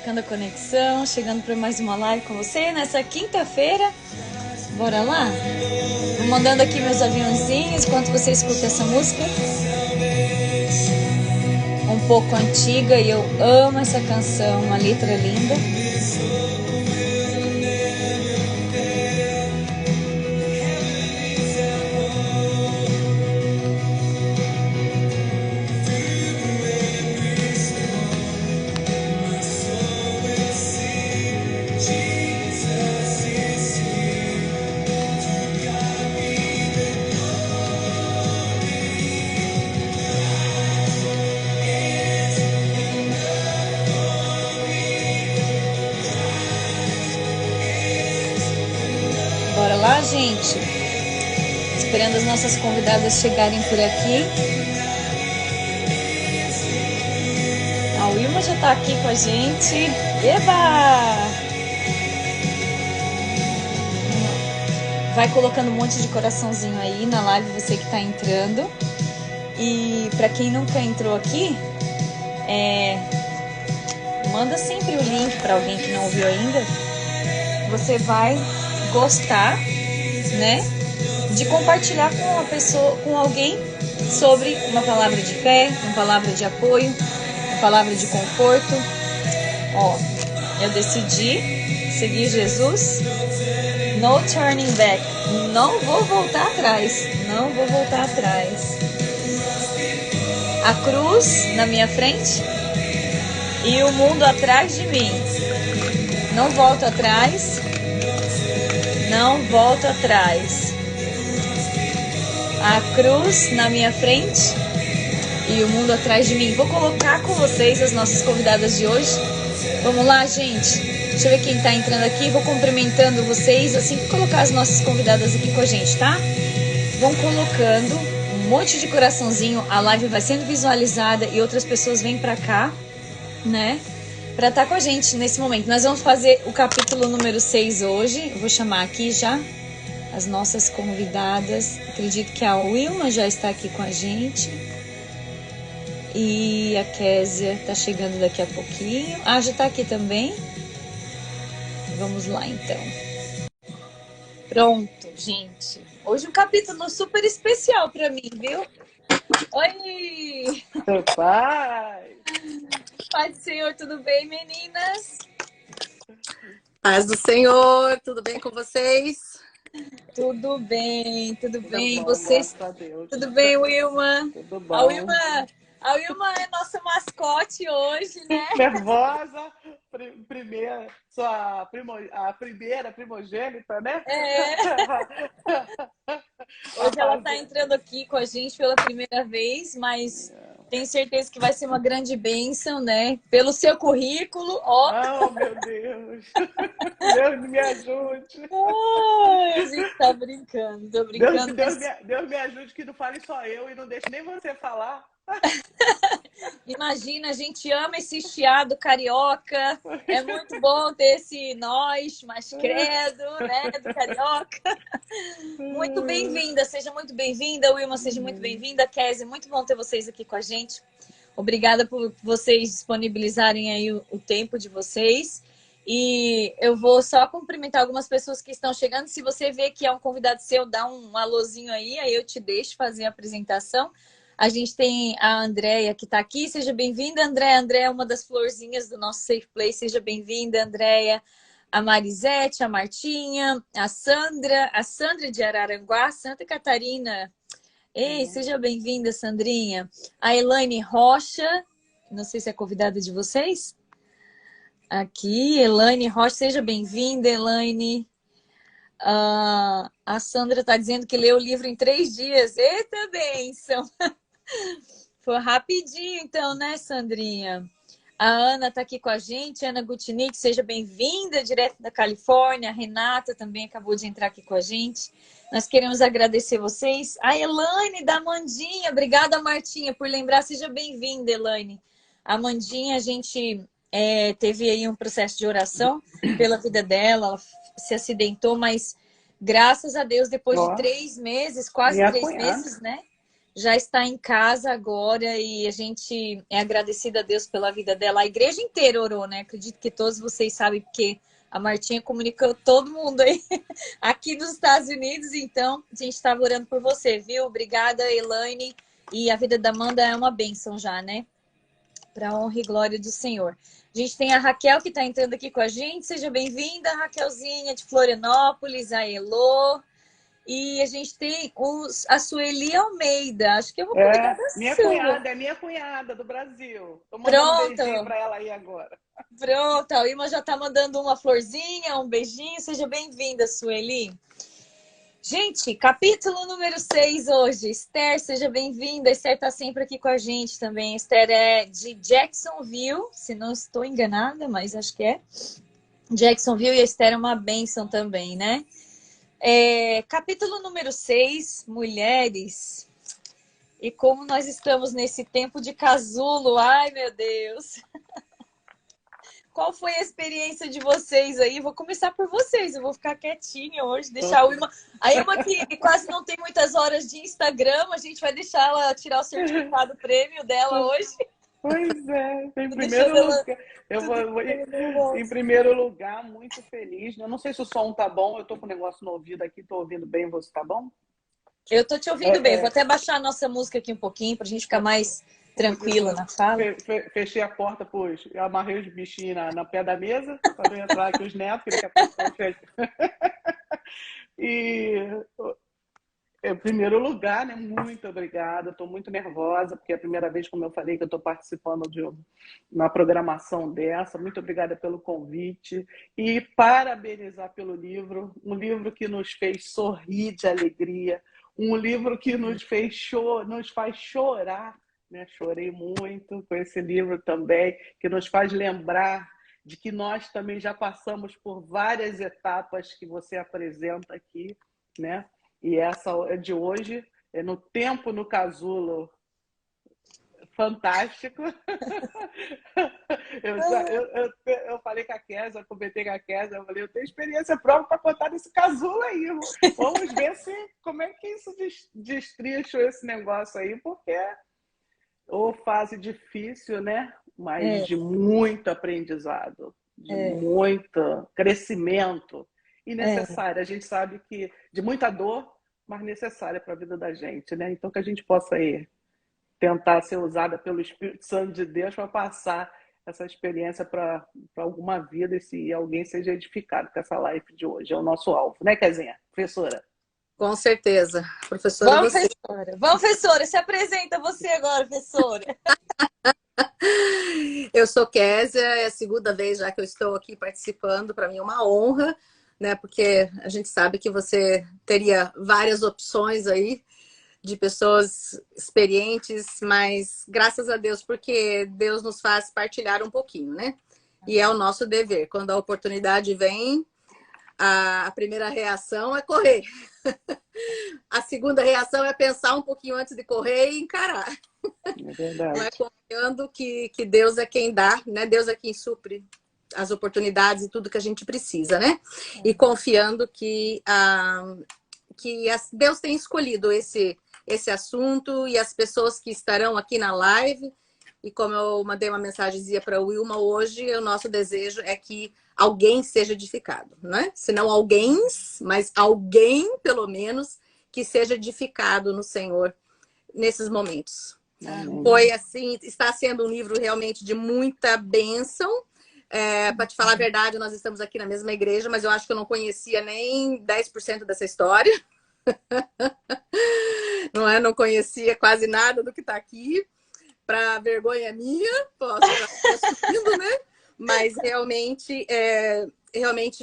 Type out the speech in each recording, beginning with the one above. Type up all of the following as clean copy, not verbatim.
marcando a conexão, chegando para mais uma live com você nessa quinta-feira. Bora lá? Vou mandando aqui meus aviãozinhos enquanto você escuta essa música. Um pouco antiga e eu amo essa canção, uma letra linda. Bora lá, gente? Esperando as nossas convidadas chegarem por aqui. A Wilma já tá aqui com a gente. Eba! Vai colocando um monte de coraçãozinho aí na live, você que tá entrando. E para quem nunca entrou aqui, manda sempre o link para alguém que não ouviu ainda. Você vai gostar, né, de compartilhar com uma pessoa, com alguém, sobre uma palavra de fé, uma palavra de apoio, uma palavra de conforto. Ó, eu decidi seguir Jesus, no turning back, não vou voltar atrás, não vou voltar atrás. A cruz na minha frente e o mundo atrás de mim. Não volto atrás. Não volto atrás. A cruz na minha frente e o mundo atrás de mim. Vou colocar com vocês as nossas convidadas de hoje. Vamos lá, gente. Deixa eu ver quem está entrando aqui. Vou cumprimentando vocês assim que colocar as nossas convidadas aqui com a gente, tá? Vão colocando um monte de coraçãozinho. A live vai sendo visualizada e outras pessoas vêm para cá, né? Para estar com a gente nesse momento. Nós vamos fazer o capítulo número 6 hoje. Eu vou chamar aqui já as nossas convidadas. Acredito que a Wilma já está aqui com a gente. E a Késia está chegando daqui a pouquinho. Ah, já está aqui também. Vamos lá, então. Pronto, gente. Hoje um capítulo super especial para mim, viu? Oi! Paz! Paz do Senhor, tudo bem, meninas? Paz do Senhor, tudo bem com vocês? Tudo bem, tudo bem. Bom, vocês? graças a Deus. Tudo bem, Wilma? Tudo bom. A Wilma é nossa mascote hoje, né? Nervosa, a primeira primogênita, né? Hoje ela está entrando aqui com a gente pela primeira vez, mas tenho certeza que vai ser uma grande bênção, né? Pelo seu currículo, ó. Oh, meu Deus! Deus me ajude! A gente tá brincando, tô brincando. Deus me ajude que não fale só eu e não deixe nem você falar. Imagina, a gente ama esse chiado carioca. É muito bom ter esse nós, mas credo, né, do carioca. Muito bem-vinda, seja muito bem-vinda, Wilma, seja muito bem-vinda, Kézia, muito bom ter vocês aqui com a gente. Obrigada por vocês disponibilizarem aí o tempo de vocês. E eu vou só cumprimentar algumas pessoas que estão chegando. Se você vê que é um convidado seu, dá um alôzinho aí eu te deixo fazer a apresentação. A gente tem a Andréia que está aqui. Seja bem-vinda, Andréia. Andréia é uma das florzinhas do nosso Safe Play. Seja bem-vinda, Andréia. A Marisete, a Martinha, a Sandra de Araranguá, Santa Catarina. Ei, seja bem-vinda, Sandrinha. A Elaine Rocha, não sei se é convidada de vocês. Aqui, Elaine Rocha, seja bem-vinda, Elaine. A Sandra está dizendo que leu o livro em 3 dias. Eita, bênção! Foi rapidinho, então, né, Sandrinha? A Ana está aqui com a gente, Ana Gutinic, seja bem-vinda, direto da Califórnia. A Renata também acabou de entrar aqui com a gente. Nós queremos agradecer vocês. A Elaine da Amandinha, obrigada, Martinha, por lembrar. Seja bem-vinda, Elaine. A Amandinha, a gente teve aí um processo de oração pela vida dela, ela se acidentou, mas graças a Deus, depois de 3 meses, quase 3 meses, né? já está em casa agora e a gente é agradecida a Deus pela vida dela. A igreja inteira orou, né? Acredito que todos vocês sabem, porque a Martinha comunicou todo mundo aí aqui nos Estados Unidos, então a gente estava orando por você, viu? Obrigada, Elaine. E a vida da Amanda é uma bênção já, né? Para a honra e glória do Senhor. A gente tem a Raquel que está entrando aqui com a gente. Seja bem-vinda, Raquelzinha de Florianópolis, a Elô. E a gente tem a Sueli Almeida. Acho que eu vou cuidar da sua. Minha cunhada do Brasil. Tô mandando um Pronto. beijinho para ela aí agora. Pronto, a Irma já tá mandando uma florzinha, um beijinho. Seja bem-vinda, Sueli. Gente, capítulo número 6 hoje. Esther, seja bem-vinda. Esther tá sempre aqui com a gente também. Esther é de Jacksonville, se não estou enganada, mas acho que é. Jacksonville, e a Esther é uma bênção também, né? Capítulo número 6, mulheres. E como nós estamos nesse tempo de casulo, ai meu Deus. Qual foi a experiência de vocês aí? Vou começar por vocês, eu vou ficar quietinha hoje, deixar a Irma que quase não tem muitas horas de Instagram, a gente vai deixar ela tirar o certificado prêmio dela hoje. Pois é, em primeiro lugar, em primeiro lugar, muito feliz. Eu não sei se o som tá bom, eu tô com um negócio no ouvido aqui, tô ouvindo bem, você tá bom? Eu tô te ouvindo bem, vou até baixar a nossa música aqui um pouquinho pra gente ficar mais tranquila na fala. Fechei a porta, pois, eu amarrei os bichinhos na pé da mesa, para não entrar aqui os netos, que daqui a pouco estão fechando. E... Em primeiro lugar, né, muito obrigada. Estou muito nervosa, porque é a primeira vez, como eu falei, que eu estou participando de uma programação dessa. Muito obrigada pelo convite e parabenizar pelo livro. Um livro que nos fez sorrir de alegria, um livro que nos faz chorar. Né? Chorei muito com esse livro também, que nos faz lembrar de que nós também já passamos por várias etapas que você apresenta aqui, né? E essa de hoje, no tempo no casulo, fantástico. Eu falei com a Kézia, comentei com a Kézia, eu falei, eu tenho experiência própria para contar desse casulo aí. Vamos ver como é que isso destrincha esse negócio aí, porque ou fase difícil, né? Mas de muito aprendizado, de muito crescimento. E necessária. A gente sabe que de muita dor, mas necessária para a vida da gente, né? Então que a gente possa tentar ser usada pelo Espírito Santo de Deus para passar essa experiência para alguma vida e se alguém seja edificado com essa live de hoje. É o nosso alvo, né, Kezinha? Professora? Com certeza. Professora, vamos, professora. Vamos, professora. Se apresenta você agora, professora. Eu sou Kézia, é a segunda vez já que eu estou aqui participando. Para mim é uma honra, né? Porque a gente sabe que você teria várias opções aí de pessoas experientes, mas graças a Deus, porque Deus nos faz partilhar um pouquinho, né? E é o nosso dever. Quando a oportunidade vem, a primeira reação é correr. A segunda reação é pensar um pouquinho antes de correr e encarar. É verdade. Não é confiando que Deus é quem dá, né? Deus é quem supre as oportunidades e tudo que a gente precisa, né? E confiando que Deus tem escolhido esse assunto e as pessoas que estarão aqui na live. E como eu mandei uma mensagenzinha para a Wilma hoje, o nosso desejo é que alguém seja edificado, né? Se não alguém, mas alguém, pelo menos, que seja edificado no Senhor nesses momentos. Foi assim, está sendo um livro realmente de muita bênção. Para te falar a verdade, nós estamos aqui na mesma igreja, mas eu acho que eu não conhecia nem 10% dessa história. Não conhecia quase nada do que está aqui. Para vergonha minha, posso assumindo, né? Mas realmente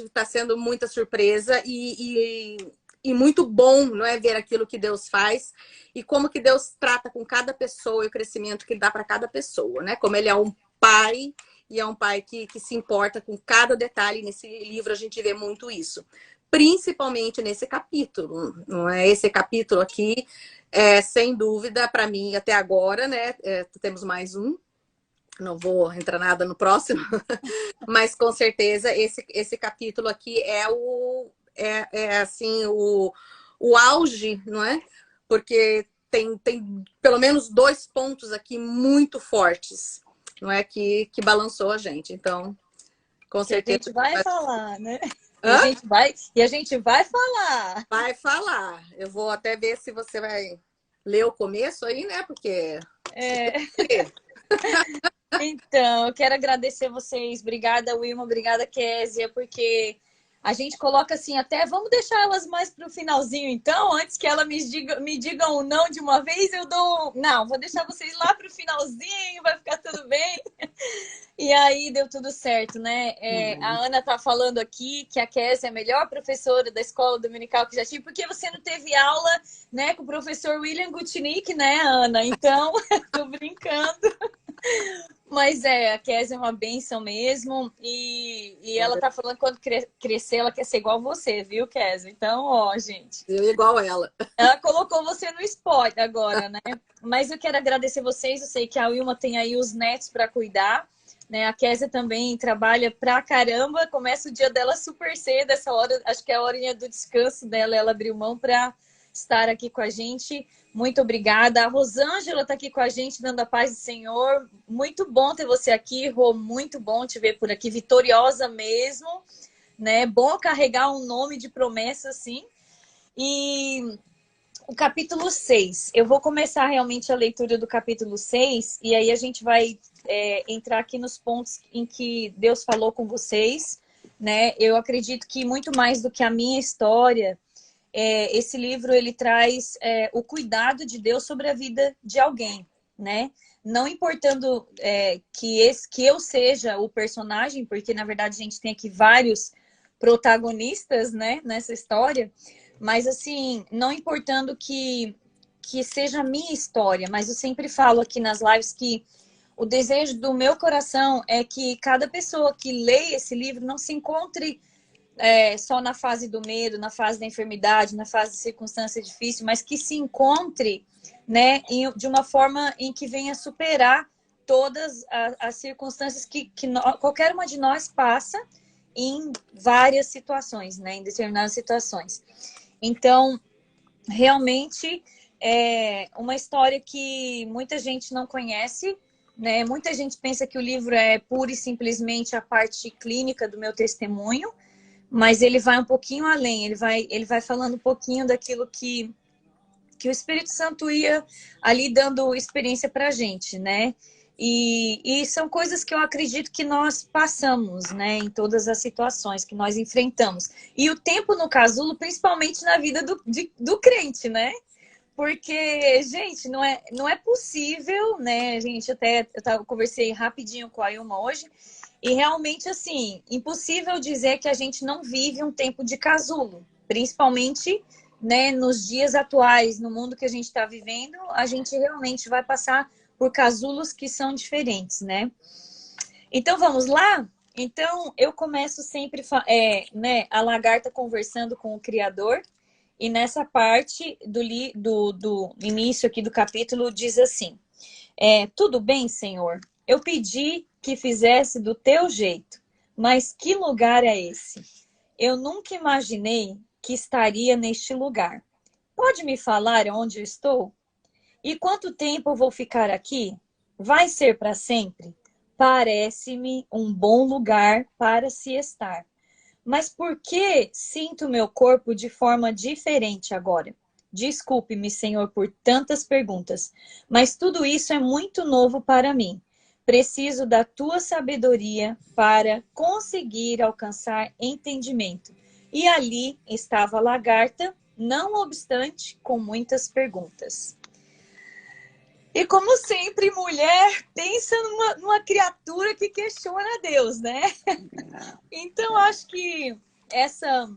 está sendo muita surpresa e muito bom, não é, ver aquilo que Deus faz e como que Deus trata com cada pessoa e o crescimento que dá para cada pessoa, né? Como Ele é um pai e é um pai que se importa com cada detalhe. Nesse livro a gente vê muito isso, principalmente nesse capítulo, não é? Esse capítulo aqui, sem dúvida, para mim até agora, né? Temos mais um. Não vou entrar nada no próximo, mas com certeza esse capítulo aqui assim o auge, não é? Porque tem pelo menos 2 pontos aqui muito fortes, não é, que balançou a gente. Então, com certeza. A gente vai falar, né? Hã? E a gente vai falar. Vai falar. Eu vou até ver se você vai ler o começo aí, né? Porque... Então, eu quero agradecer vocês. Obrigada, Wilma. Obrigada, Késia, porque a gente coloca assim até... Vamos deixar elas mais para o finalzinho, então? Antes que elas me digam um não de uma vez, eu dou... Não, vou deixar vocês lá para o finalzinho, vai ficar tudo bem. E aí deu tudo certo, né? A Ana tá falando aqui que a Késia é a melhor professora da escola dominical que já tive, porque você não teve aula, né, com o professor William Gutnick, né, Ana? Então, tô brincando. Mas a Késia é uma bênção mesmo. E ela tá falando que quando crescer, ela quer ser igual você, viu, Késia? Então, ó, gente. Eu igual ela. Ela colocou você no spot agora, né? Mas eu quero agradecer vocês. Eu sei que a Wilma tem aí os netos para cuidar, né? A Késia também trabalha pra caramba. Começa o dia dela super cedo. Essa hora, acho que é a horinha do descanso dela. Ela abriu mão para estar aqui com a gente. Muito obrigada. A Rosângela está aqui com a gente, dando a paz do Senhor. Muito bom ter você aqui, Rô. Muito bom te ver por aqui. Vitoriosa mesmo, né? Bom carregar um nome de promessa assim. E o capítulo 6. Eu vou começar realmente a leitura do capítulo 6 e aí a gente vai entrar aqui nos pontos em que Deus falou com vocês, né? Eu acredito que muito mais do que a minha história, esse livro ele traz o cuidado de Deus sobre a vida de alguém, né? Não importando que eu seja o personagem, porque na verdade a gente tem aqui vários protagonistas, né, nessa história, mas assim, não importando que seja a minha história, mas eu sempre falo aqui nas lives que o desejo do meu coração é que cada pessoa que lê esse livro não se encontre só na fase do medo, na fase da enfermidade, na fase de circunstância difícil, mas que se encontre, né, de uma forma em que venha superar todas as circunstâncias que qualquer uma de nós passa em várias situações, né, em determinadas situações. Então, realmente é uma história que muita gente não conhece, né? Muita gente pensa que o livro é pura e simplesmente a parte clínica do meu testemunho, mas ele vai um pouquinho além, ele vai falando um pouquinho daquilo que o Espírito Santo ia ali dando experiência para a gente, né? E são coisas que eu acredito que nós passamos, né? Em todas as situações que nós enfrentamos. E o tempo no casulo, principalmente na vida do crente, né? Porque, gente, não é possível, né? Gente, eu conversei rapidinho com a Ilma hoje, e realmente, assim, impossível dizer que a gente não vive um tempo de casulo, principalmente, né, nos dias atuais, no mundo que a gente está vivendo, a gente realmente vai passar por casulos que são diferentes, né? Então, vamos lá? Então, eu começo sempre, né, a lagarta conversando com o Criador, e nessa parte do início aqui do capítulo diz assim: tudo bem, Senhor? Eu pedi que fizesse do teu jeito, mas que lugar é esse? Eu nunca imaginei que estaria neste lugar. Pode me falar onde eu estou? E quanto tempo eu vou ficar aqui? Vai ser para sempre? Parece-me um bom lugar para se estar. Mas por que sinto meu corpo de forma diferente agora? Desculpe-me, Senhor, por tantas perguntas, mas tudo isso é muito novo para mim. Preciso da tua sabedoria para conseguir alcançar entendimento. E ali estava a lagarta, não obstante, com muitas perguntas. E como sempre, mulher pensa numa criatura que questiona Deus, né? Então, acho que essa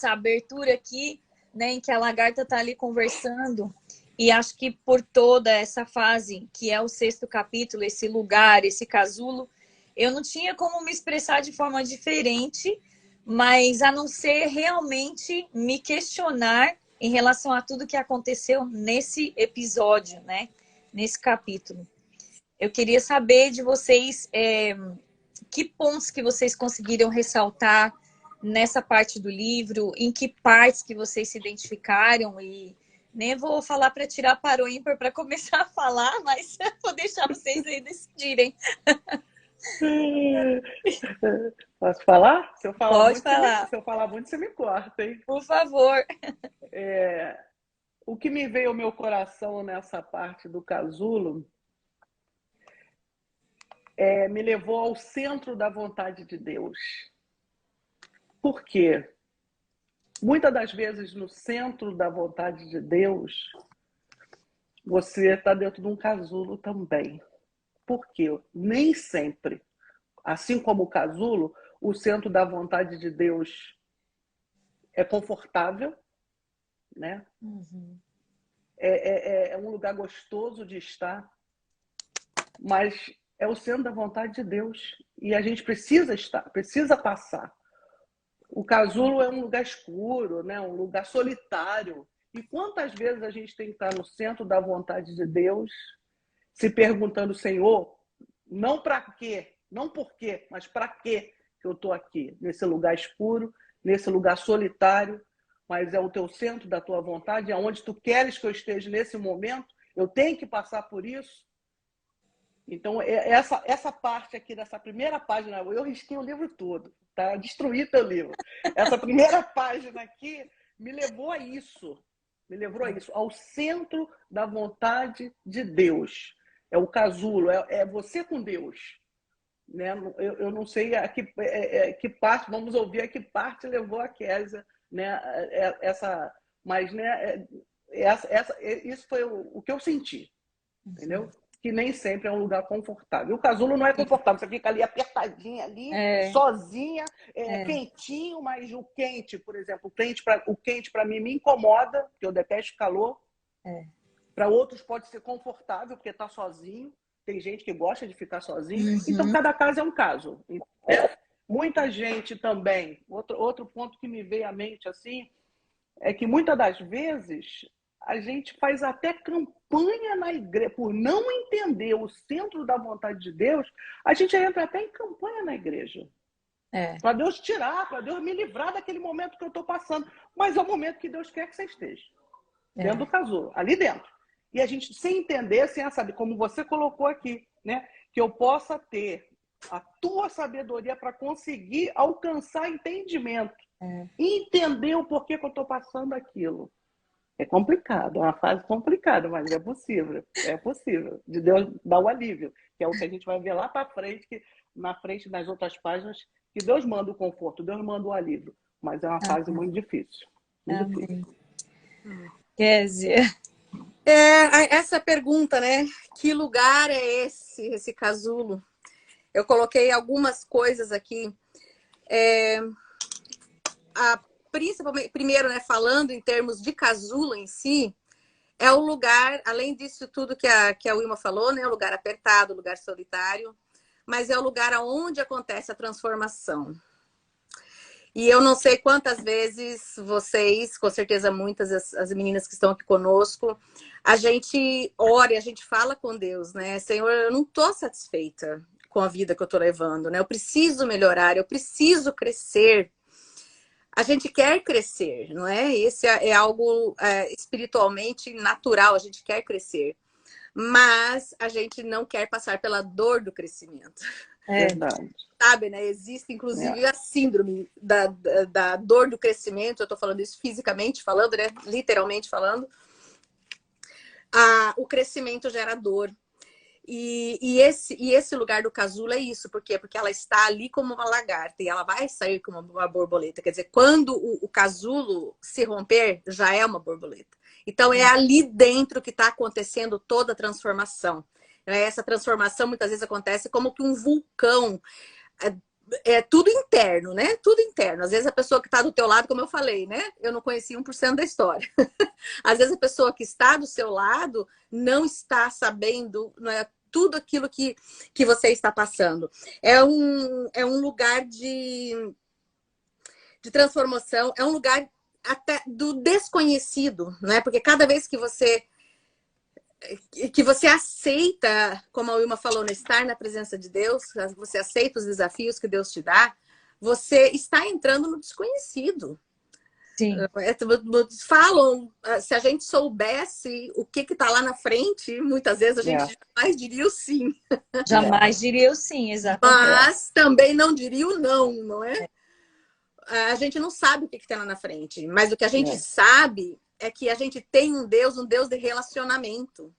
abertura aqui, né, em que a lagarta está ali conversando, e acho que por toda essa fase, que é o 6º capítulo, esse lugar, esse casulo, eu não tinha como me expressar de forma diferente, mas a não ser realmente me questionar em relação a tudo que aconteceu nesse episódio, né? Nesse capítulo. Eu queria saber de vocês que pontos que vocês conseguiram ressaltar nessa parte do livro, em que partes que vocês se identificaram e Nem vou falar para tirar para o ímpar para começar a falar, mas vou deixar vocês aí decidirem. Posso falar? Se eu falar Pode muito, falar. se eu falar muito, você me corta, hein? Por favor. O que me veio ao meu coração nessa parte do casulo me levou ao centro da vontade de Deus. Por quê? Muitas das vezes, no centro da vontade de Deus, você está dentro de um casulo também. Por quê? Nem sempre, assim como o casulo, o centro da vontade de Deus é confortável, né? Uhum. É um lugar gostoso de estar, mas é o centro da vontade de Deus. E a gente precisa estar, precisa passar. O casulo é um lugar escuro, né? Um lugar solitário. E quantas vezes a gente tem que estar no centro da vontade de Deus, se perguntando, Senhor, não para quê, não por quê, mas para quê que eu estou aqui, nesse lugar escuro, nesse lugar solitário, mas é o teu centro da tua vontade, é onde tu queres que eu esteja nesse momento, eu tenho que passar por isso. Então, essa parte aqui, dessa primeira página, eu risquei o livro todo, tá? Destruí teu livro. Essa primeira página aqui me levou a isso, ao centro da vontade de Deus. É o casulo, é você com Deus. Né? Eu não sei a que parte, vamos ouvir a que parte levou a Kézia, né? Mas né, isso foi o que eu senti, entendeu? Que nem sempre é um lugar confortável. O casulo não é confortável, você fica ali apertadinha, ali, sozinha, quentinho, mas o quente, por exemplo, o quente para mim me incomoda, porque eu detesto calor. Para outros pode ser confortável, porque está sozinho. Tem gente que gosta de ficar sozinho. Então, cada caso é um caso. Muita gente também, outro ponto que me veio à mente assim, é que muitas das vezes a gente faz até campanha na igreja, por não entender o centro da vontade de Deus, a gente entra até em campanha na igreja. Para Deus tirar, para Deus me livrar daquele momento que eu estou passando. Mas é o momento que Deus quer que você esteja. Dentro do casulo, ali dentro. E a gente, sem entender, sem saber, como você colocou aqui, né? Que eu possa ter a tua sabedoria para conseguir alcançar entendimento. Entender o porquê que eu estou passando aquilo. É complicado, é uma fase complicada, mas é possível. É possível. De Deus dar o alívio, que é o que a gente vai ver lá para frente, que na frente das outras páginas, que Deus manda o conforto, Deus manda o alívio. Mas é uma fase muito difícil. Muito difícil. Kézia. Essa pergunta, né? Que lugar é esse casulo? Eu coloquei algumas coisas aqui. Principalmente, primeiro, né, falando em termos de casulo em si, é o lugar, além disso tudo que a Wilma falou, né? O lugar apertado, o lugar solitário, mas é o lugar onde acontece a transformação. E eu não sei quantas vezes vocês, com certeza muitas, as meninas que estão aqui conosco, a gente ora e a gente fala com Deus, né? Senhor, eu não estou satisfeita com a vida que eu estou levando, né? Eu preciso melhorar, eu preciso crescer. A gente quer crescer, não é? Esse é algo espiritualmente natural, a gente quer crescer. Mas a gente não quer passar pela dor do crescimento. Verdade. Sabe, né? Existe, inclusive, a síndrome da dor do crescimento. Eu tô falando isso fisicamente falando, né? Literalmente falando. O crescimento gera dor. E esse lugar do casulo é isso. Por quê? Porque ela está ali como uma lagarta e ela vai sair como uma borboleta. Quer dizer, quando o casulo se romper, já é uma borboleta. Então, é ali dentro que está acontecendo toda a transformação. Essa transformação, muitas vezes, acontece como que um vulcão. É tudo interno, né? Tudo interno. Às vezes a pessoa que está do teu lado, como eu falei, né? Eu não conheci 1% da história. Às vezes a pessoa que está do seu lado não está sabendo, não é, tudo aquilo que você está passando. É um lugar de transformação, é um lugar até do desconhecido, né? Porque cada vez que você aceita, como a Wilma falou, né? Estar na presença de Deus, você aceita os desafios que Deus te dá, você está entrando no desconhecido. Sim. Falam, se a gente soubesse o que está lá na frente, muitas vezes a gente jamais diria o sim. Jamais diria o sim, exatamente. Mas também não diria o não, não é? A gente não sabe o que tem lá na frente, mas o que a gente sabe é que a gente tem um Deus de relacionamento.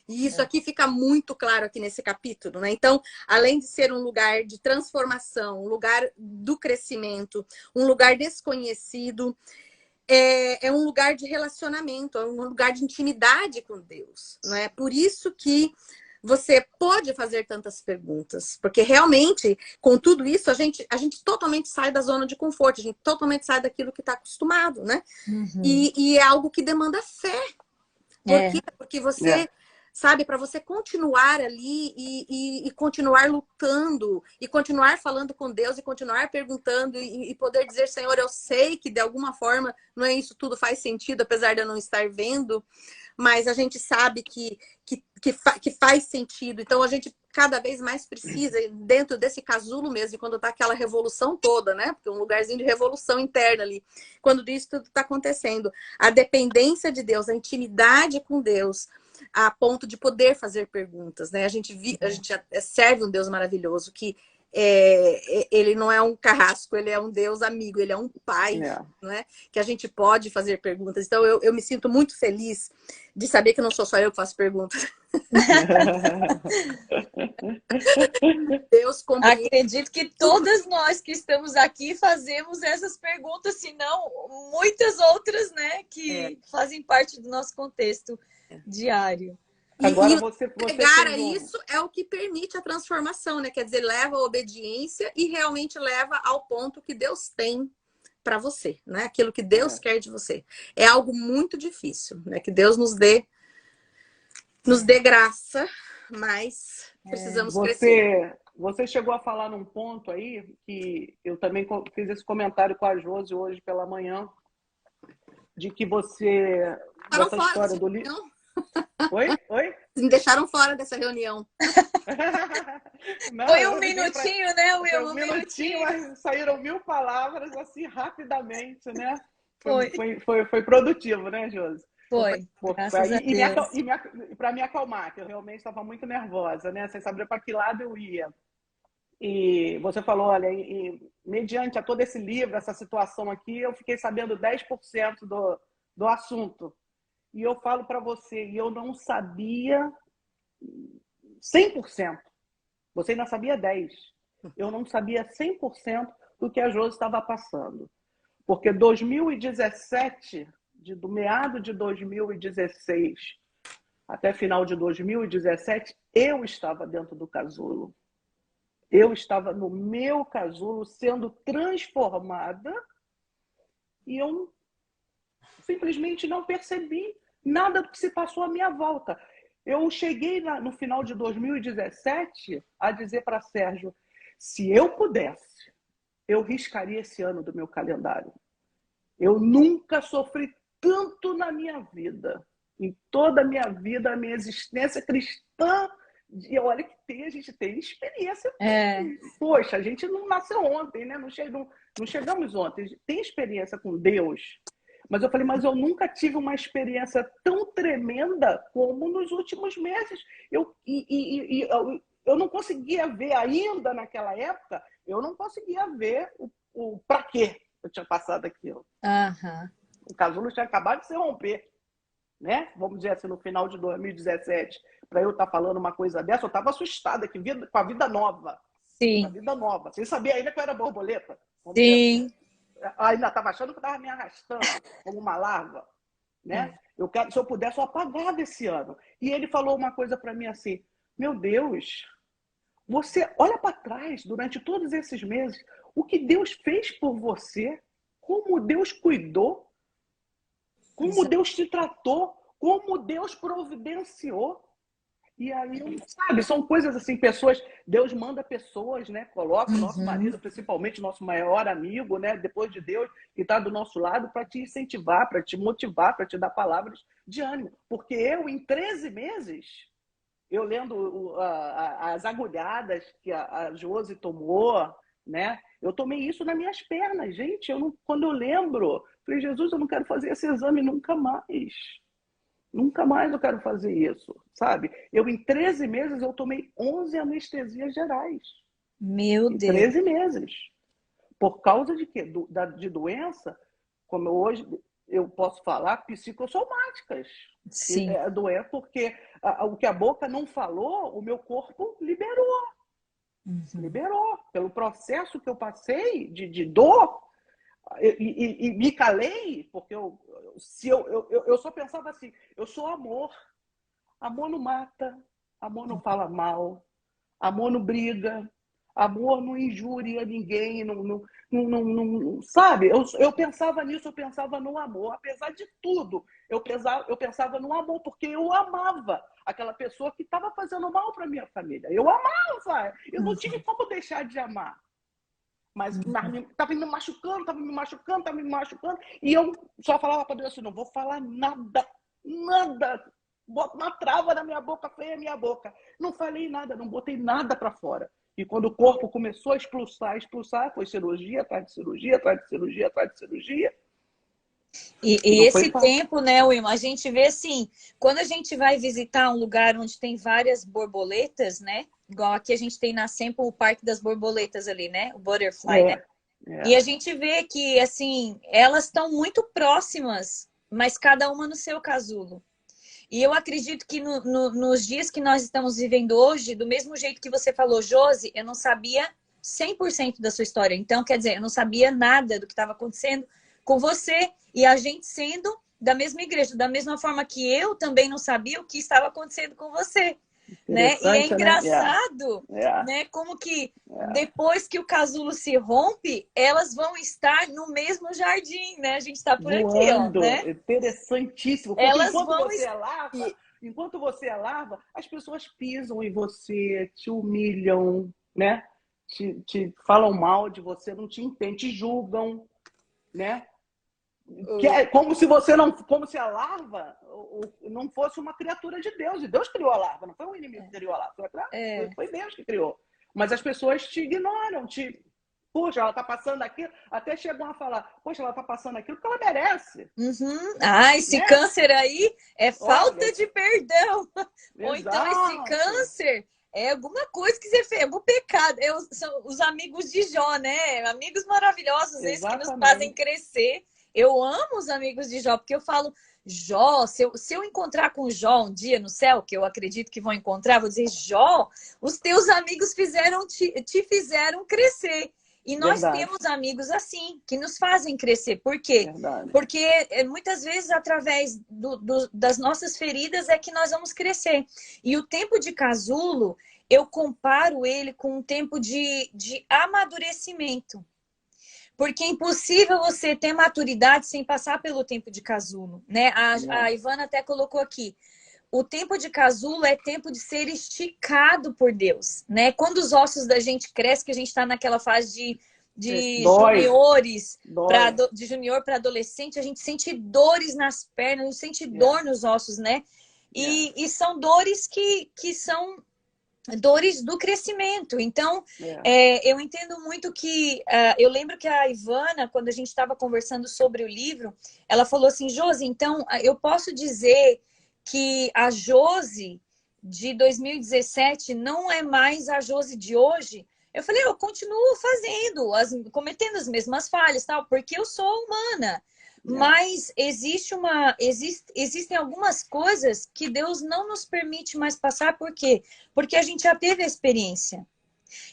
E isso aqui fica muito claro aqui nesse capítulo, né? Então, além de ser um lugar de transformação, um lugar do crescimento, um lugar desconhecido, é um lugar de relacionamento, é um lugar de intimidade com Deus, não é? Por isso que você pode fazer tantas perguntas, porque realmente, com tudo isso, a gente totalmente sai da zona de conforto, a gente totalmente sai daquilo que está acostumado, né? Uhum. E é algo que demanda fé. Por quê? Porque você... Sabe, para você continuar ali e continuar lutando, e continuar falando com Deus, e continuar perguntando, e poder dizer, Senhor, eu sei que de alguma forma não é isso tudo faz sentido, apesar de eu não estar vendo, mas a gente sabe que faz sentido. Então a gente cada vez mais precisa, dentro desse casulo mesmo, quando tá aquela revolução toda, né? Porque é um lugarzinho de revolução interna ali. Quando isso tudo está acontecendo, a dependência de Deus, a intimidade com Deus, a ponto de poder fazer perguntas, né? A gente serve um Deus maravilhoso que ele não é um carrasco, ele é um Deus amigo, ele é um pai, não é? Que a gente pode fazer perguntas. Então eu me sinto muito feliz de saber que não sou só eu que faço perguntas. Deus compreende. Acredito que todas nós que estamos aqui fazemos essas perguntas, se não muitas outras, né, que fazem parte do nosso contexto diário. Agora você chegar a isso é o que permite a transformação, né? Quer dizer, leva à obediência e realmente leva ao ponto que Deus tem para você, né? Aquilo que Deus quer de você. É algo muito difícil, né? Que Deus nos dê graça, mas precisamos crescer. Você chegou a falar num ponto aí que eu também fiz esse comentário com a Josi hoje pela manhã, de que você... Essa história do livro... Oi? Me deixaram fora dessa reunião. Não, foi um minutinho, né, Will? Foi um minutinho, mas saíram 1000 palavras assim rapidamente, né? Foi produtivo, né, Josi? Foi. Graças a Deus. E para me acalmar, que eu realmente estava muito nervosa, né? Sem saber para que lado eu ia. E você falou, olha, mediante a todo esse livro, essa situação aqui, eu fiquei sabendo 10% do assunto. E eu falo para você, e eu não sabia 100%. Você ainda sabia 10%. Eu não sabia 100% do que a Josi estava passando. Porque 2017, do meado de 2016 até final de 2017, eu estava dentro do casulo. Eu estava no meu casulo sendo transformada e eu simplesmente não percebi nada do que se passou à minha volta. Eu cheguei no final de 2017 a dizer para Sérgio, se eu pudesse, eu riscaria esse ano do meu calendário. Eu nunca sofri tanto na minha vida. Em toda a minha vida, a minha existência cristã, e olha que a gente tem experiência. Poxa, a gente não nasceu ontem, né? Não chegamos ontem. Tem experiência com Deus. Mas eu falei, mas eu nunca tive uma experiência tão tremenda como nos últimos meses. Eu não conseguia ver ainda naquela época, eu não conseguia ver o para quê eu tinha passado aquilo. O casulo tinha acabado de se romper. Né? Vamos dizer assim, no final de 2017, para eu estar falando uma coisa dessa, eu estava assustada com a vida nova. Sim. Com a vida nova. Você sabia ainda que eu era borboleta? Sim. Ainda estava achando que eu estava me arrastando como uma larva. Né? Se eu pudesse, eu apagava esse ano. E ele falou uma coisa para mim assim, meu Deus, você olha para trás durante todos esses meses, o que Deus fez por você, como Deus cuidou, como Deus te tratou, como Deus providenciou. E aí, sabe, são coisas assim, Deus manda pessoas, né? Coloca o nosso marido, principalmente o nosso maior amigo, né? Depois de Deus, que está do nosso lado para te incentivar, para te motivar, para te dar palavras de ânimo. Porque eu, em 13 meses, eu lendo as agulhadas que a Josi tomou, né? Eu tomei isso nas minhas pernas, gente. Quando eu lembro, falei, Jesus, eu não quero fazer esse exame nunca mais. Nunca mais eu quero fazer isso, sabe? Em 13 meses, eu tomei 11 anestesias gerais. Meu Em Deus. 13 meses. Por causa de quê? De doença, como hoje eu posso falar, psicossomáticas. Sim. É doença porque o que a boca não falou, o meu corpo liberou. Liberou. Pelo processo que eu passei de dor, e me calei, porque eu só pensava assim, eu sou amor. Amor não mata, amor não fala mal, amor não briga, amor não injuria ninguém, sabe? Eu pensava nisso, eu pensava no amor. Apesar de tudo, eu pensava no amor, porque eu amava aquela pessoa que estava fazendo mal para minha família. Eu amava, eu não tive como deixar de amar. Mas estava me machucando, e eu só falava para Deus assim, não vou falar nada, nada. Bota uma trava na minha boca, feia a minha boca. Não falei nada, não botei nada para fora. E quando o corpo começou a expulsar, foi cirurgia, atrás de cirurgia, atrás de cirurgia, atrás de cirurgia. E esse tempo, né, Wilma, a gente vê assim, quando a gente vai visitar um lugar onde tem várias borboletas, né? Igual aqui a gente tem na Sempo o Parque das Borboletas ali, né? O Butterfly, né? E a gente vê que, assim, elas estão muito próximas, mas cada uma no seu casulo. E eu acredito que nos dias que nós estamos vivendo hoje, do mesmo jeito que você falou, Josi, eu não sabia 100% da sua história. Então, quer dizer, eu não sabia nada do que estava acontecendo com você e a gente sendo da mesma igreja, da mesma forma que eu também não sabia o que estava acontecendo com você. Né? E é engraçado, né? Como que depois que o casulo se rompe, elas vão estar no mesmo jardim, né? A gente está por aqui, ó, né? Interessantíssimo. Porque elas vão enquanto você é larva, as pessoas pisam em você, te humilham, né? Te falam mal de você, não te entendem, te julgam, né? Como se você não, como se a larva não fosse uma criatura de Deus. E Deus criou a larva, não foi o inimigo que criou a larva, foi Deus que criou. Mas as pessoas te ignoram, poxa, ela está passando aquilo, até chegam a falar, poxa, ela está passando aquilo porque ela merece. Esse câncer aí é falta de perdão. Exato. Ou então esse câncer é alguma coisa que você fez, algum pecado. São os amigos de Jó, né? Amigos maravilhosos, esses que nos fazem crescer. Eu amo os amigos de Jó, porque eu falo, Jó, se eu encontrar com Jó um dia no céu, que eu acredito que vou encontrar, vou dizer, Jó, os teus amigos te fizeram crescer. E nós temos amigos assim, que nos fazem crescer. Por quê? Porque muitas vezes, através das nossas feridas, é que nós vamos crescer. E o tempo de casulo, eu comparo ele com um tempo de amadurecimento. Porque é impossível você ter maturidade sem passar pelo tempo de casulo, né? A Ivana até colocou aqui. O tempo de casulo é tempo de ser esticado por Deus, né? Quando os ossos da gente crescem, que a gente está naquela fase de juniores, de junior para adolescente, a gente sente dores nas pernas, a gente sente dor nos ossos, né? E são dores que são dores do crescimento. Então, eu entendo muito que... eu lembro que a Ivana, quando a gente estava conversando sobre o livro, ela falou assim, Josi, então, eu posso dizer que a Josi de 2017 não é mais a Josi de hoje? Eu falei, eu continuo cometendo as mesmas falhas, tal, porque eu sou humana. Mas existem algumas coisas que Deus não nos permite mais passar. Por quê? Porque a gente já teve a experiência.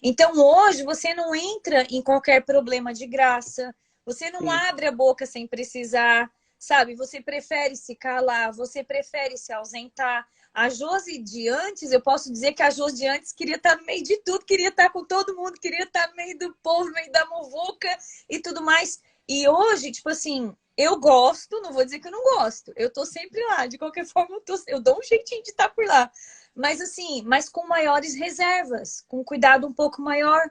Então, hoje, você não entra em qualquer problema de graça. Você não abre a boca sem precisar, sabe? Você prefere se calar, você prefere se ausentar. A Josi de antes, eu posso dizer que a Josi de antes queria estar no meio de tudo, queria estar com todo mundo, queria estar no meio do povo, no meio da muvuca e tudo mais. E hoje, tipo assim... Eu gosto, não vou dizer que eu não gosto. Eu tô sempre lá, de qualquer forma eu dou um jeitinho de estar por lá. Mas assim, com maiores reservas, com cuidado um pouco maior.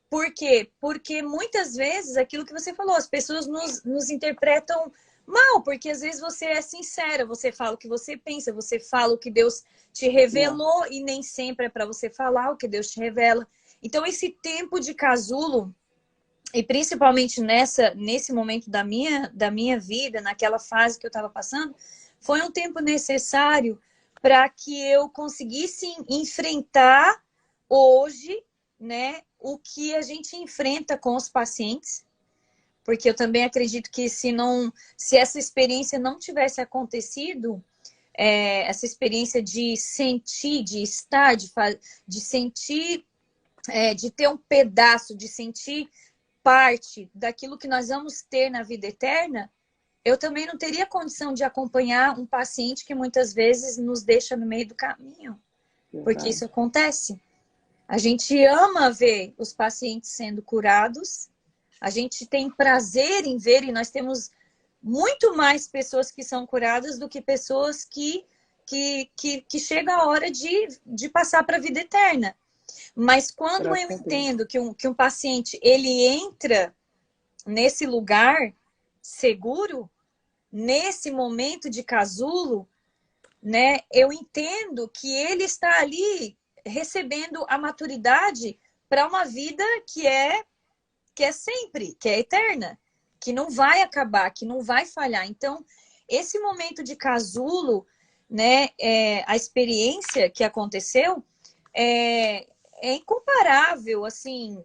Por quê? Porque muitas vezes, aquilo que você falou, as pessoas nos interpretam mal, porque às vezes você é sincera, você fala o que você pensa, você fala o que Deus te revelou e nem sempre é para você falar o que Deus te revela. Então, esse tempo de casulo, e principalmente nesse momento da minha vida, naquela fase que eu estava passando, foi um tempo necessário para que eu conseguisse enfrentar hoje, né, o que a gente enfrenta com os pacientes, porque eu também acredito que se essa experiência não tivesse acontecido, essa experiência de sentir, de estar, de sentir, de ter um pedaço, de sentir parte daquilo que nós vamos ter na vida eterna, eu também não teria condição de acompanhar um paciente que muitas vezes nos deixa no meio do caminho, porque isso acontece. A gente ama ver os pacientes sendo curados, a gente tem prazer em ver, e nós temos muito mais pessoas que são curadas do que pessoas que chega a hora de passar para a vida eterna. Mas quando eu entendo que um paciente ele entra nesse lugar seguro, nesse momento de casulo, né, eu entendo que ele está ali recebendo a maturidade para uma vida que é sempre, que é eterna, que não vai acabar, que não vai falhar. Então, esse momento de casulo, né, a experiência que aconteceu é incomparável, assim,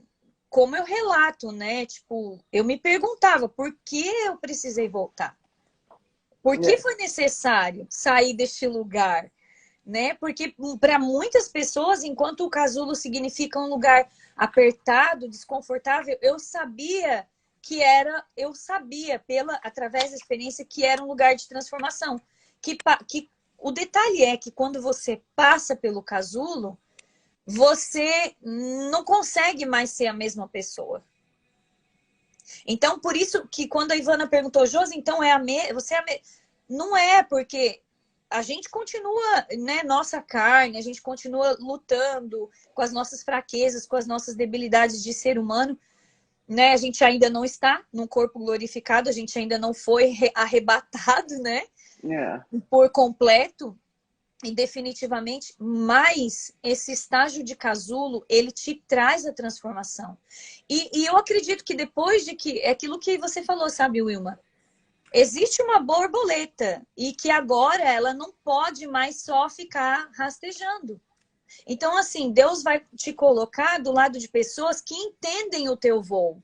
como eu relato, né? Tipo, eu me perguntava por que eu precisei voltar? Por que foi necessário sair deste lugar? Né? Porque para muitas pessoas, enquanto o casulo significa um lugar apertado, desconfortável, eu sabia através da experiência que era um lugar de transformação. Que o detalhe é que quando você passa pelo casulo, você não consegue mais ser a mesma pessoa. Então, por isso que quando a Ivana perguntou, Josi, então você é a não é, porque a gente continua, né, nossa carne, a gente continua lutando com as nossas fraquezas, com as nossas debilidades de ser humano, né? A gente ainda não está num corpo glorificado, a gente ainda não foi arrebatado, né? Por completo. E definitivamente, mas esse estágio de casulo, ele te traz a transformação. E eu acredito que depois de que... É aquilo que você falou, sabe, Wilma? Existe uma borboleta e que agora ela não pode mais só ficar rastejando. Então, assim, Deus vai te colocar do lado de pessoas que entendem o teu voo,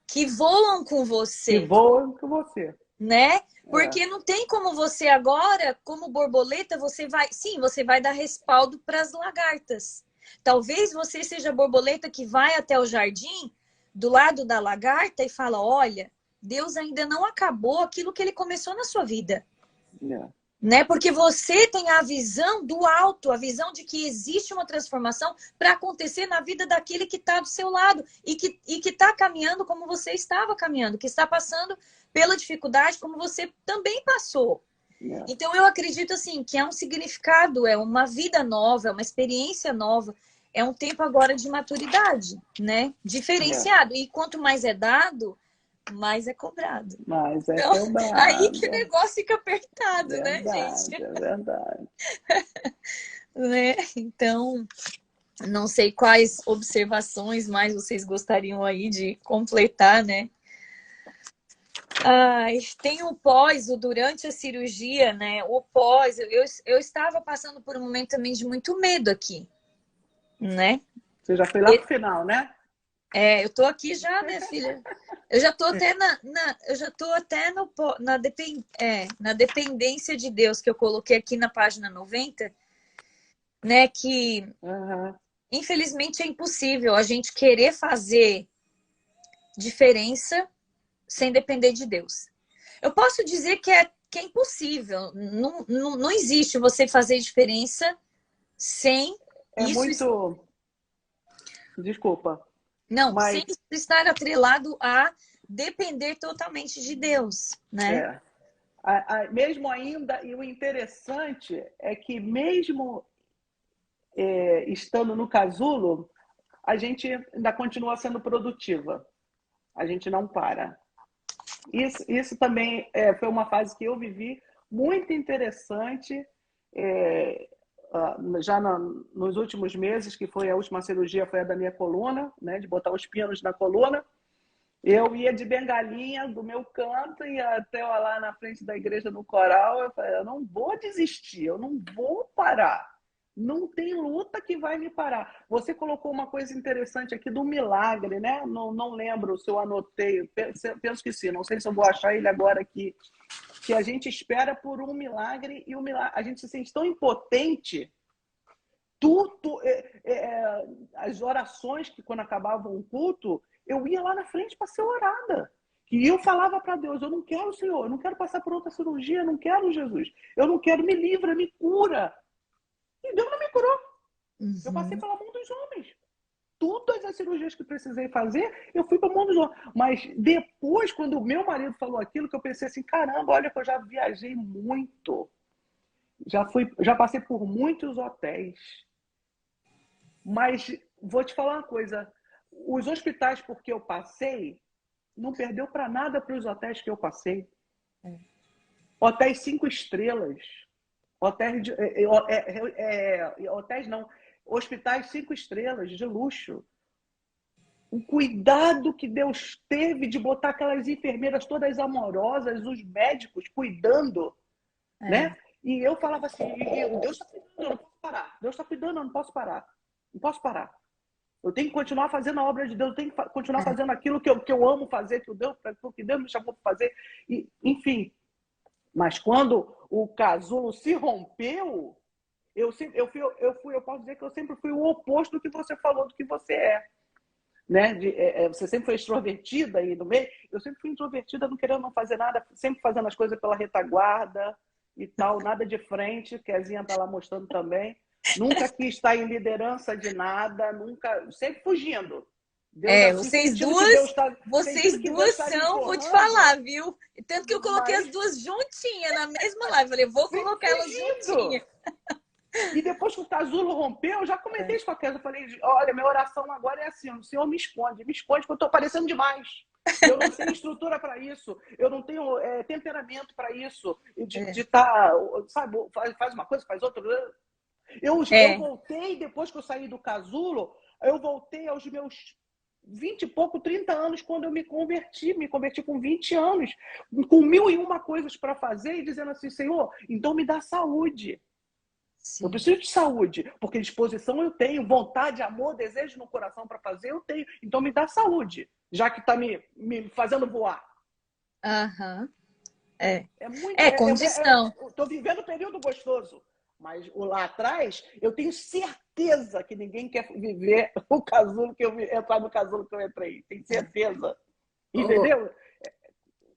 que voam com você. Que voam com você. Né? Porque não tem como você agora, como borboleta, você vai dar respaldo para as lagartas. Talvez você seja a borboleta que vai até o jardim, do lado da lagarta e fala, olha, Deus ainda não acabou aquilo que ele começou na sua vida. Né? Porque você tem a visão do alto, a visão de que existe uma transformação para acontecer na vida daquele que está do seu lado e que está caminhando como você estava caminhando, que está passando pela dificuldade como você também passou. Então eu acredito assim que é um significado, é uma vida nova, é uma experiência nova, é um tempo agora de maturidade, né? Diferenciado. E quanto mais é dado, mais é cobrado. Mais é então, cobrado. Aí que o negócio fica apertado, verdade, né, gente? É verdade. Né? Então, não sei quais observações mais vocês gostariam aí de completar, né? Tem o pós, o durante a cirurgia, né? O pós, eu estava passando por um momento também de muito medo aqui, né? Você já foi lá pro final, né? Eu tô aqui já, minha filha. Eu já tô até na dependência de Deus que eu coloquei aqui na página 90, né? Que infelizmente é impossível a gente querer fazer diferença sem depender de Deus. Eu posso dizer que é impossível. Não existe você fazer diferença sem isso. Muito... Desculpa. Não, sem estar atrelado a depender totalmente de Deus, né? Mesmo ainda, e o interessante é que mesmo estando no casulo, a gente ainda continua sendo produtiva. A gente não para. Isso também foi uma fase que eu vivi muito interessante. já nos últimos meses, que foi a última cirurgia, foi a da minha coluna, né, de botar os pinos na coluna. Eu ia de bengalinha do meu canto e até lá na frente da igreja no coral. Eu falei, eu não vou desistir, eu não vou parar. Não tem luta que vai me parar. Você colocou uma coisa interessante aqui do milagre, né? Não lembro se eu anotei, penso que sim, não sei se eu vou achar ele agora aqui. Que a gente espera por um milagre e o milagre, a gente se sente tão impotente. As orações que quando acabava um culto, eu ia lá na frente para ser orada. E eu falava para Deus, eu não quero, Senhor, eu não quero passar por outra cirurgia, eu não quero, Jesus. Eu não quero, me livra, me cura. E Deus não me curou. Eu passei pela mão dos homens. Todas as cirurgias que precisei fazer, eu fui para o mão dos homens. Mas depois, quando o meu marido falou aquilo, que eu pensei assim, caramba, olha que eu já viajei muito. Já passei por muitos hotéis. Mas vou te falar uma coisa, os hospitais porque eu passei, não perdeu para nada para os hotéis que eu passei. Hotéis 5 estrelas. Hospitais 5 estrelas, de luxo. O cuidado que Deus teve de botar aquelas enfermeiras todas amorosas, os médicos cuidando, né? E eu falava assim, Deus está cuidando, eu não posso parar. Deus está cuidando, eu não posso parar. Não posso parar. Eu tenho que continuar fazendo a obra de Deus, eu tenho que continuar fazendo aquilo que eu amo fazer, que Deus me chamou para fazer. E, enfim, mas quando o casulo se rompeu, eu posso dizer que eu sempre fui o oposto do que você falou, do que você é. Né? Você sempre foi extrovertida aí no meio, eu sempre fui introvertida, não querendo não fazer nada, sempre fazendo as coisas pela retaguarda e tal, nada de frente, Kezinha está lá mostrando também. Nunca quis estar em liderança de nada, nunca, sempre fugindo. Vocês duas são, vou te falar, viu? Tanto que eu coloquei as duas juntinhas na mesma live. Falei, vou colocar elas juntinhas. E depois que o casulo rompeu, eu já comentei isso com a Kézia. Eu falei, olha, minha oração agora é assim, o Senhor me esconde porque eu estou aparecendo demais. Eu não tenho estrutura para isso, eu não tenho temperamento para isso, de estar, sabe, faz uma coisa, faz outra. Eu voltei, depois que eu saí do casulo, eu voltei aos meus 20 e pouco, 30 anos, quando eu me converti com 20 anos, com 1001 coisas para fazer e dizendo assim, Senhor, então me dá saúde. Sim. Eu preciso de saúde, porque disposição eu tenho, vontade, amor, desejo no coração para fazer, eu tenho. Então me dá saúde, já que está me fazendo voar. Condição. Estou vivendo um período gostoso, mas lá atrás eu tenho certeza que ninguém quer viver o casulo que eu entrar no casulo que eu entrei. Tenho certeza. Entendeu?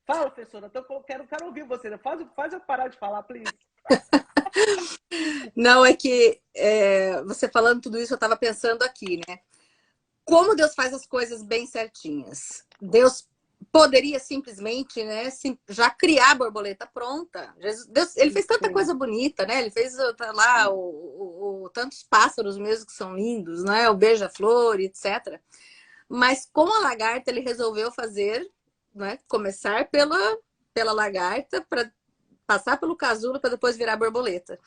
Fala, professora, eu quero ouvir você. Faz eu parar de falar, please. Não, é que você falando tudo isso, eu estava pensando aqui, né? Como Deus faz as coisas bem certinhas. Deus poderia simplesmente, né, já criar a borboleta pronta. Deus, ele fez tanta coisa bonita, né? Ele fez lá tantos pássaros mesmo que são lindos, né? O beija-flor, etc. Mas com a lagarta ele resolveu fazer, né, começar pela lagarta para passar pelo casulo para depois virar borboleta.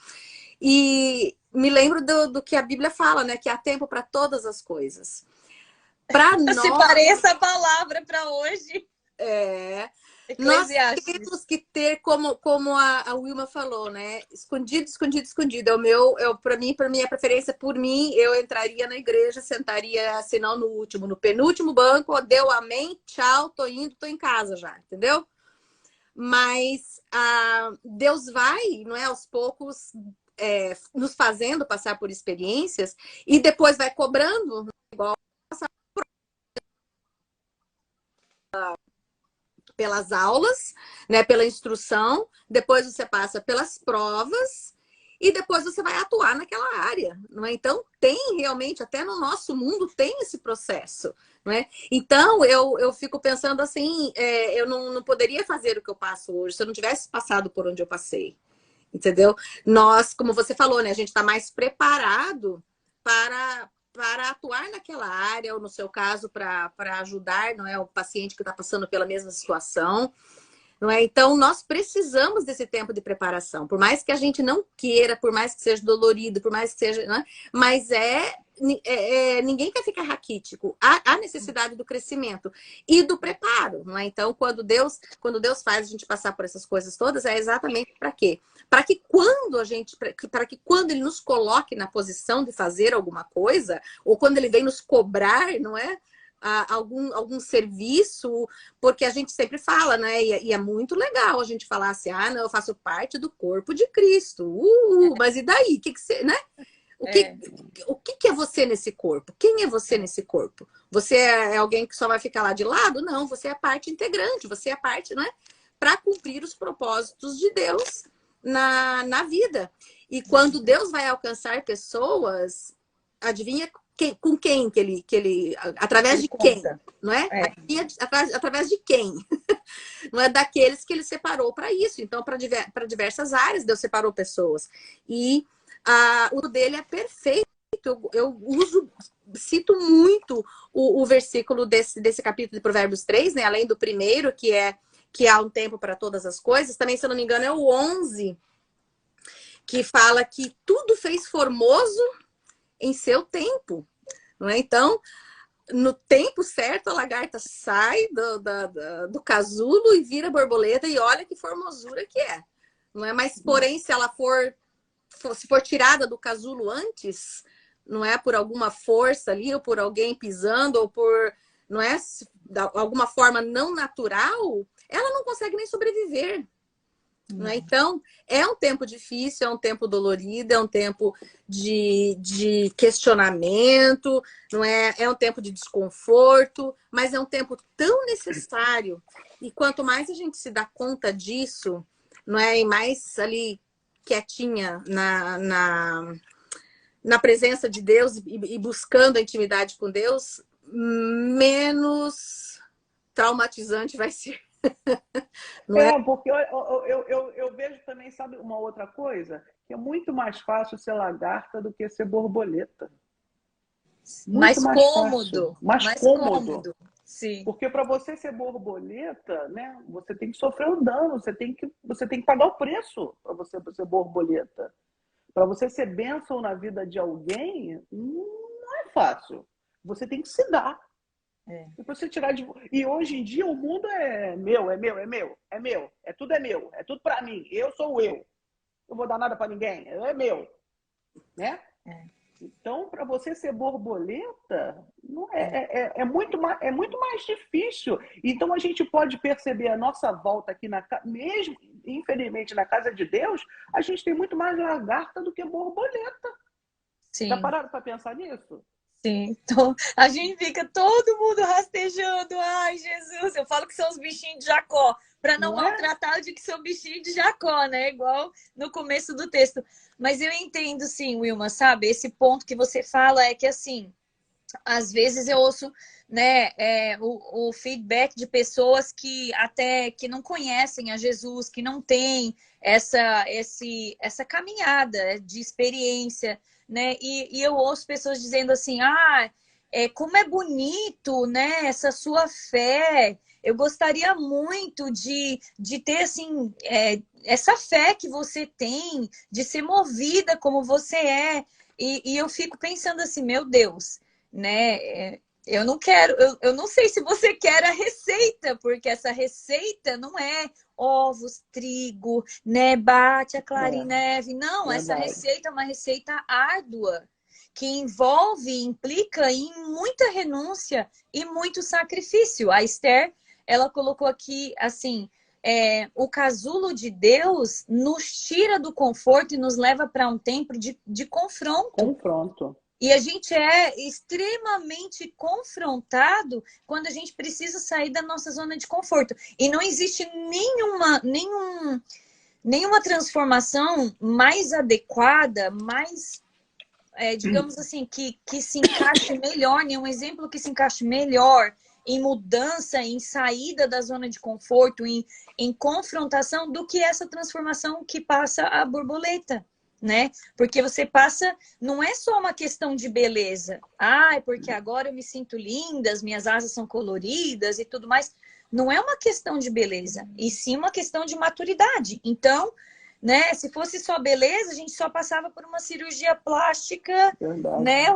E me lembro do que a Bíblia fala, né? Que há tempo para todas as coisas. Para nós... Separei essa palavra para hoje. Nós temos que ter, como a Wilma falou, né? Escondido, escondido, escondido. Para mim, a preferência por mim, eu entraria na igreja, sentaria, se não no penúltimo banco, deu amém, tchau, tô indo, tô em casa já, entendeu? Mas Deus vai, não é, aos poucos, nos fazendo passar por experiências e depois vai cobrando, igual pelas aulas, né, pela instrução, depois você passa pelas provas e depois você vai atuar naquela área, não é? Então tem realmente, até no nosso mundo tem esse processo, não é? Então eu fico pensando assim, eu não poderia fazer o que eu passo hoje se eu não tivesse passado por onde eu passei, entendeu? Nós, como você falou, né, a gente está mais preparado para atuar naquela área, ou no seu caso, para ajudar, não é, o paciente que está passando pela mesma situação. não é? Então, nós precisamos desse tempo de preparação. Por mais que a gente não queira, por mais que seja dolorido, por mais que seja... Né? Mas ninguém quer ficar raquítico. Há necessidade do crescimento e do preparo, não é? Então, quando Deus faz a gente passar por essas coisas todas, é exatamente para quê? Para que quando Ele nos coloque na posição de fazer alguma coisa, ou quando Ele vem nos cobrar, não é? Algum serviço, porque a gente sempre fala, né? E é muito legal a gente falar assim, não, eu faço parte do corpo de Cristo. Mas e daí? Que você, né? O que é você nesse corpo? Quem é você nesse corpo? Você é alguém que só vai ficar lá de lado? Não, você é parte integrante, você é parte, né? Para cumprir os propósitos de Deus na vida. E quando Deus vai alcançar pessoas, adivinha com quem que ele através de quem, não é? Através de quem? Não é daqueles que ele separou para isso. Então, para diversas áreas, Deus separou pessoas. E o dele é perfeito. Eu cito muito o versículo desse capítulo de Provérbios 3, né? Além do primeiro, que há um tempo para todas as coisas. Também, se eu não me engano, é o 11, que fala que tudo fez formoso em seu tempo, não é? Então, no tempo certo, a lagarta sai do casulo e vira borboleta, e olha que formosura que é, não é? Mas, porém, se ela for tirada do casulo antes, não é? Por alguma força ali, ou por alguém pisando, ou por, não é? De alguma forma não natural, ela não consegue nem sobreviver. Não é? Então, é um tempo difícil, é um tempo dolorido, é um tempo de questionamento, não é? É um tempo de desconforto, mas é um tempo tão necessário. E quanto mais a gente se dá conta disso, não é? E mais ali quietinha na presença de Deus e buscando a intimidade com Deus, menos traumatizante vai ser. Não é? Porque eu vejo também, sabe, uma outra coisa? Que é muito mais fácil ser lagarta do que ser borboleta. Mais cômodo. Mais cômodo. Sim. Porque para você ser borboleta, né, você tem que sofrer um dano, você tem que pagar o preço para você ser borboleta. Para você ser bênção na vida de alguém, não é fácil. Você tem que se dar. E você tirar E hoje em dia o mundo é meu, tudo para mim. Eu sou eu. Não vou dar nada para ninguém, é meu, né? Então, para você ser borboleta, não é muito mais difícil. Então, a gente pode perceber a nossa volta aqui mesmo, infelizmente, na casa de Deus, a gente tem muito mais lagarta do que borboleta. Sim. Já pararam para pensar nisso? Sim, então, a gente fica todo mundo rastejando. Ai, Jesus, eu falo que são os bichinhos de Jacó, para não maltratar de que são bichinhos de Jacó, né? Igual no começo do texto. Mas eu entendo, sim, Wilma, sabe? Esse ponto que você fala é que, assim, às vezes eu ouço, né, o feedback de pessoas que até que não conhecem a Jesus, que não têm essa caminhada de experiência, né? E eu ouço pessoas dizendo assim, como é bonito, né, essa sua fé. Eu gostaria muito de ter, assim, essa fé que você tem, de ser movida como você é. E eu fico pensando assim, meu Deus, né? Eu não quero, eu não sei se você quer a receita, porque essa receita não é ovos, trigo, né? Bate a clara em neve. Não, essa receita é uma receita árdua, que implica em muita renúncia e muito sacrifício. A Esther, ela colocou aqui, assim, o casulo de Deus nos tira do conforto e nos leva para um tempo de confronto. E a gente é extremamente confrontado quando a gente precisa sair da nossa zona de conforto. E não existe nenhuma transformação mais adequada, mais, digamos assim, que se encaixe melhor, nenhum exemplo que se encaixe melhor em mudança, em saída da zona de conforto, em confrontação, do que essa transformação que passa a borboleta. Né? Porque você passa, não é só uma questão de beleza. Porque agora eu me sinto linda, as minhas asas são coloridas e tudo mais. não é uma questão de beleza, e sim uma questão de maturidade. Então, né, se fosse só beleza, a gente só passava por uma cirurgia plástica, Verdade. né?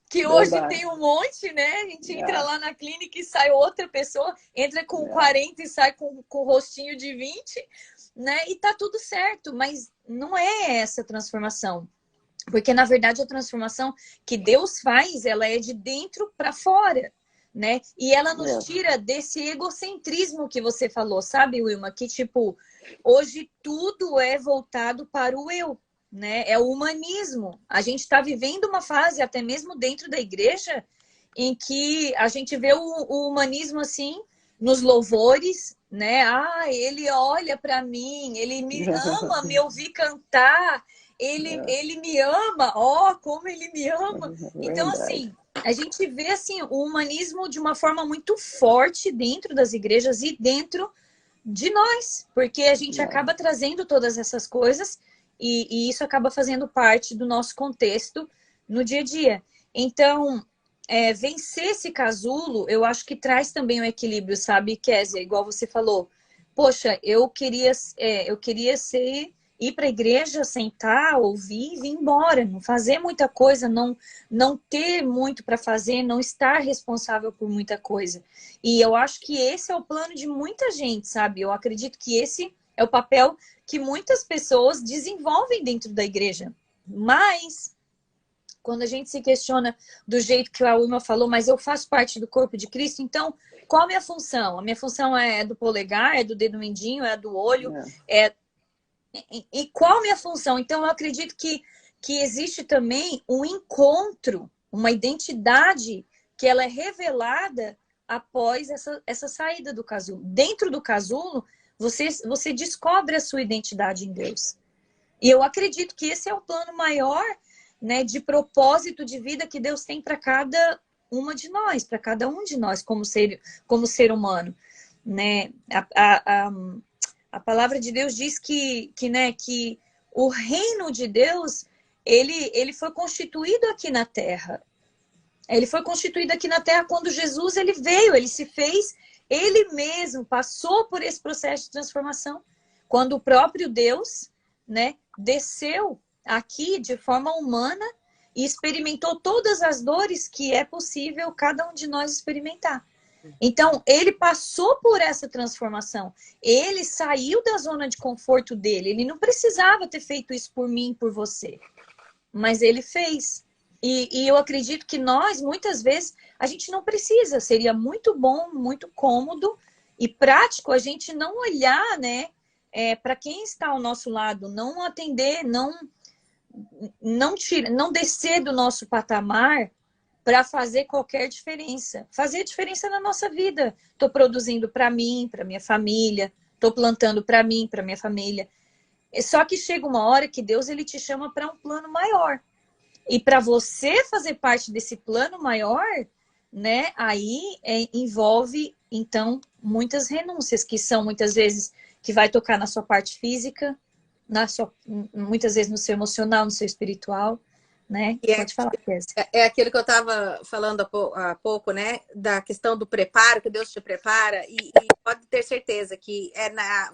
Que hoje tem um monte, né? A gente entra lá na clínica e sai outra pessoa, entra com 40 e sai com o rostinho de 20, né? E tá tudo certo, mas não é essa transformação. Porque, na verdade, a transformação que Deus faz, ela é de dentro para fora, né? E ela nos tira desse egocentrismo que você falou, sabe, Wilma? Que, tipo, hoje tudo é voltado para o eu, né? É o humanismo. A gente está vivendo uma fase, até mesmo dentro da igreja, em que a gente vê o humanismo, assim, nos louvores, né? Ah, ele olha para mim, ele me ama, me ouvir cantar, ele me ama, como ele me ama. Então, assim, a gente vê assim, o humanismo de uma forma muito forte dentro das igrejas e dentro de nós, porque a gente acaba trazendo todas essas coisas e isso acaba fazendo parte do nosso contexto no dia a dia. Então, vencer esse casulo, eu acho que traz também um equilíbrio, sabe, Kézia? Igual você falou. Poxa, eu queria ir para a igreja, sentar, ouvir e vir embora. Não fazer muita coisa, não ter muito para fazer, não estar responsável por muita coisa. E eu acho que esse é o plano de muita gente, sabe? Eu acredito que esse é o papel que muitas pessoas desenvolvem dentro da igreja. Mas, quando a gente se questiona do jeito que a Wilma falou, mas eu faço parte do corpo de Cristo, então qual a minha função? A minha função é do polegar, é do dedo mindinho, é do olho, E qual a minha função? Então, eu acredito que existe também um encontro, uma identidade que ela é revelada após essa saída do casulo. Dentro do casulo, você descobre a sua identidade em Deus. E eu acredito que esse é o plano maior, né, de propósito de vida que Deus tem para cada uma de nós, para cada um de nós como ser humano, né? A palavra de Deus diz que o reino de Deus, ele foi constituído aqui na Terra. Ele foi constituído aqui na Terra quando Jesus ele veio, ele se fez, ele mesmo passou por esse processo de transformação. Quando o próprio Deus, né, desceu aqui de forma humana e experimentou todas as dores que é possível cada um de nós experimentar. Então, ele passou por essa transformação. Ele saiu da zona de conforto dele. Ele não precisava ter feito isso por mim, por você. Mas ele fez. E eu acredito que nós, muitas vezes, a gente não precisa. Seria muito bom, muito cômodo e prático a gente não olhar, né, para quem está ao nosso lado, não atender, não descer do nosso patamar para fazer qualquer diferença. Fazer diferença na nossa vida. Estou produzindo para mim, para minha família. Estou plantando para mim, para minha família. Só que chega uma hora que Deus ele te chama para um plano maior. E para você fazer parte desse plano maior, né? Aí envolve, então, muitas renúncias, que são muitas vezes que vai tocar na sua parte física, muitas vezes no seu emocional, no seu espiritual. Né? Pode falar, Kézia. É aquilo que eu estava falando há pouco, né? Da questão do preparo, que Deus te prepara, e pode ter certeza que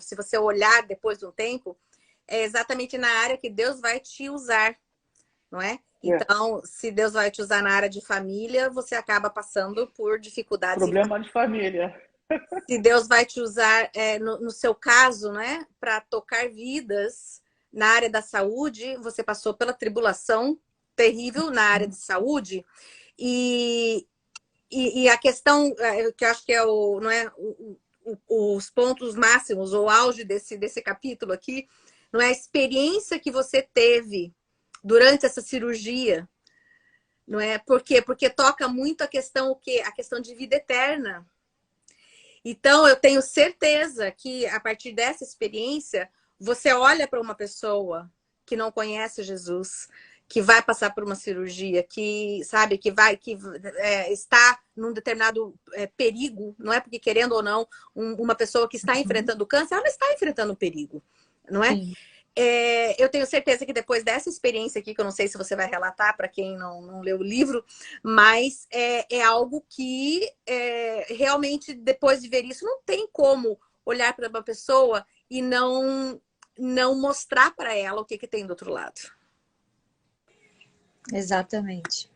se você olhar depois de um tempo, é exatamente na área que Deus vai te usar, não é? Então, se Deus vai te usar na área de família, você acaba passando por dificuldades. Problema de família. Se Deus vai te usar, no seu caso, né? Para tocar vidas na área da saúde, você passou pela tribulação terrível na área de saúde e a questão que eu acho que não é os pontos máximos ou auge desse capítulo aqui, não é a experiência que você teve durante essa cirurgia, não é? Por quê? Porque toca muito a questão de vida eterna. Então eu tenho certeza que a partir dessa experiência você olha para uma pessoa que não conhece Jesus, que vai passar por uma cirurgia, que sabe que está num determinado perigo, não é porque querendo ou não, uma pessoa que está enfrentando câncer, ela está enfrentando um perigo, não é? eu tenho certeza que depois dessa experiência aqui, que eu não sei se você vai relatar para quem não leu o livro, mas é algo que realmente, depois de ver isso, não tem como olhar para uma pessoa e não mostrar para ela o que tem do outro lado. Exatamente.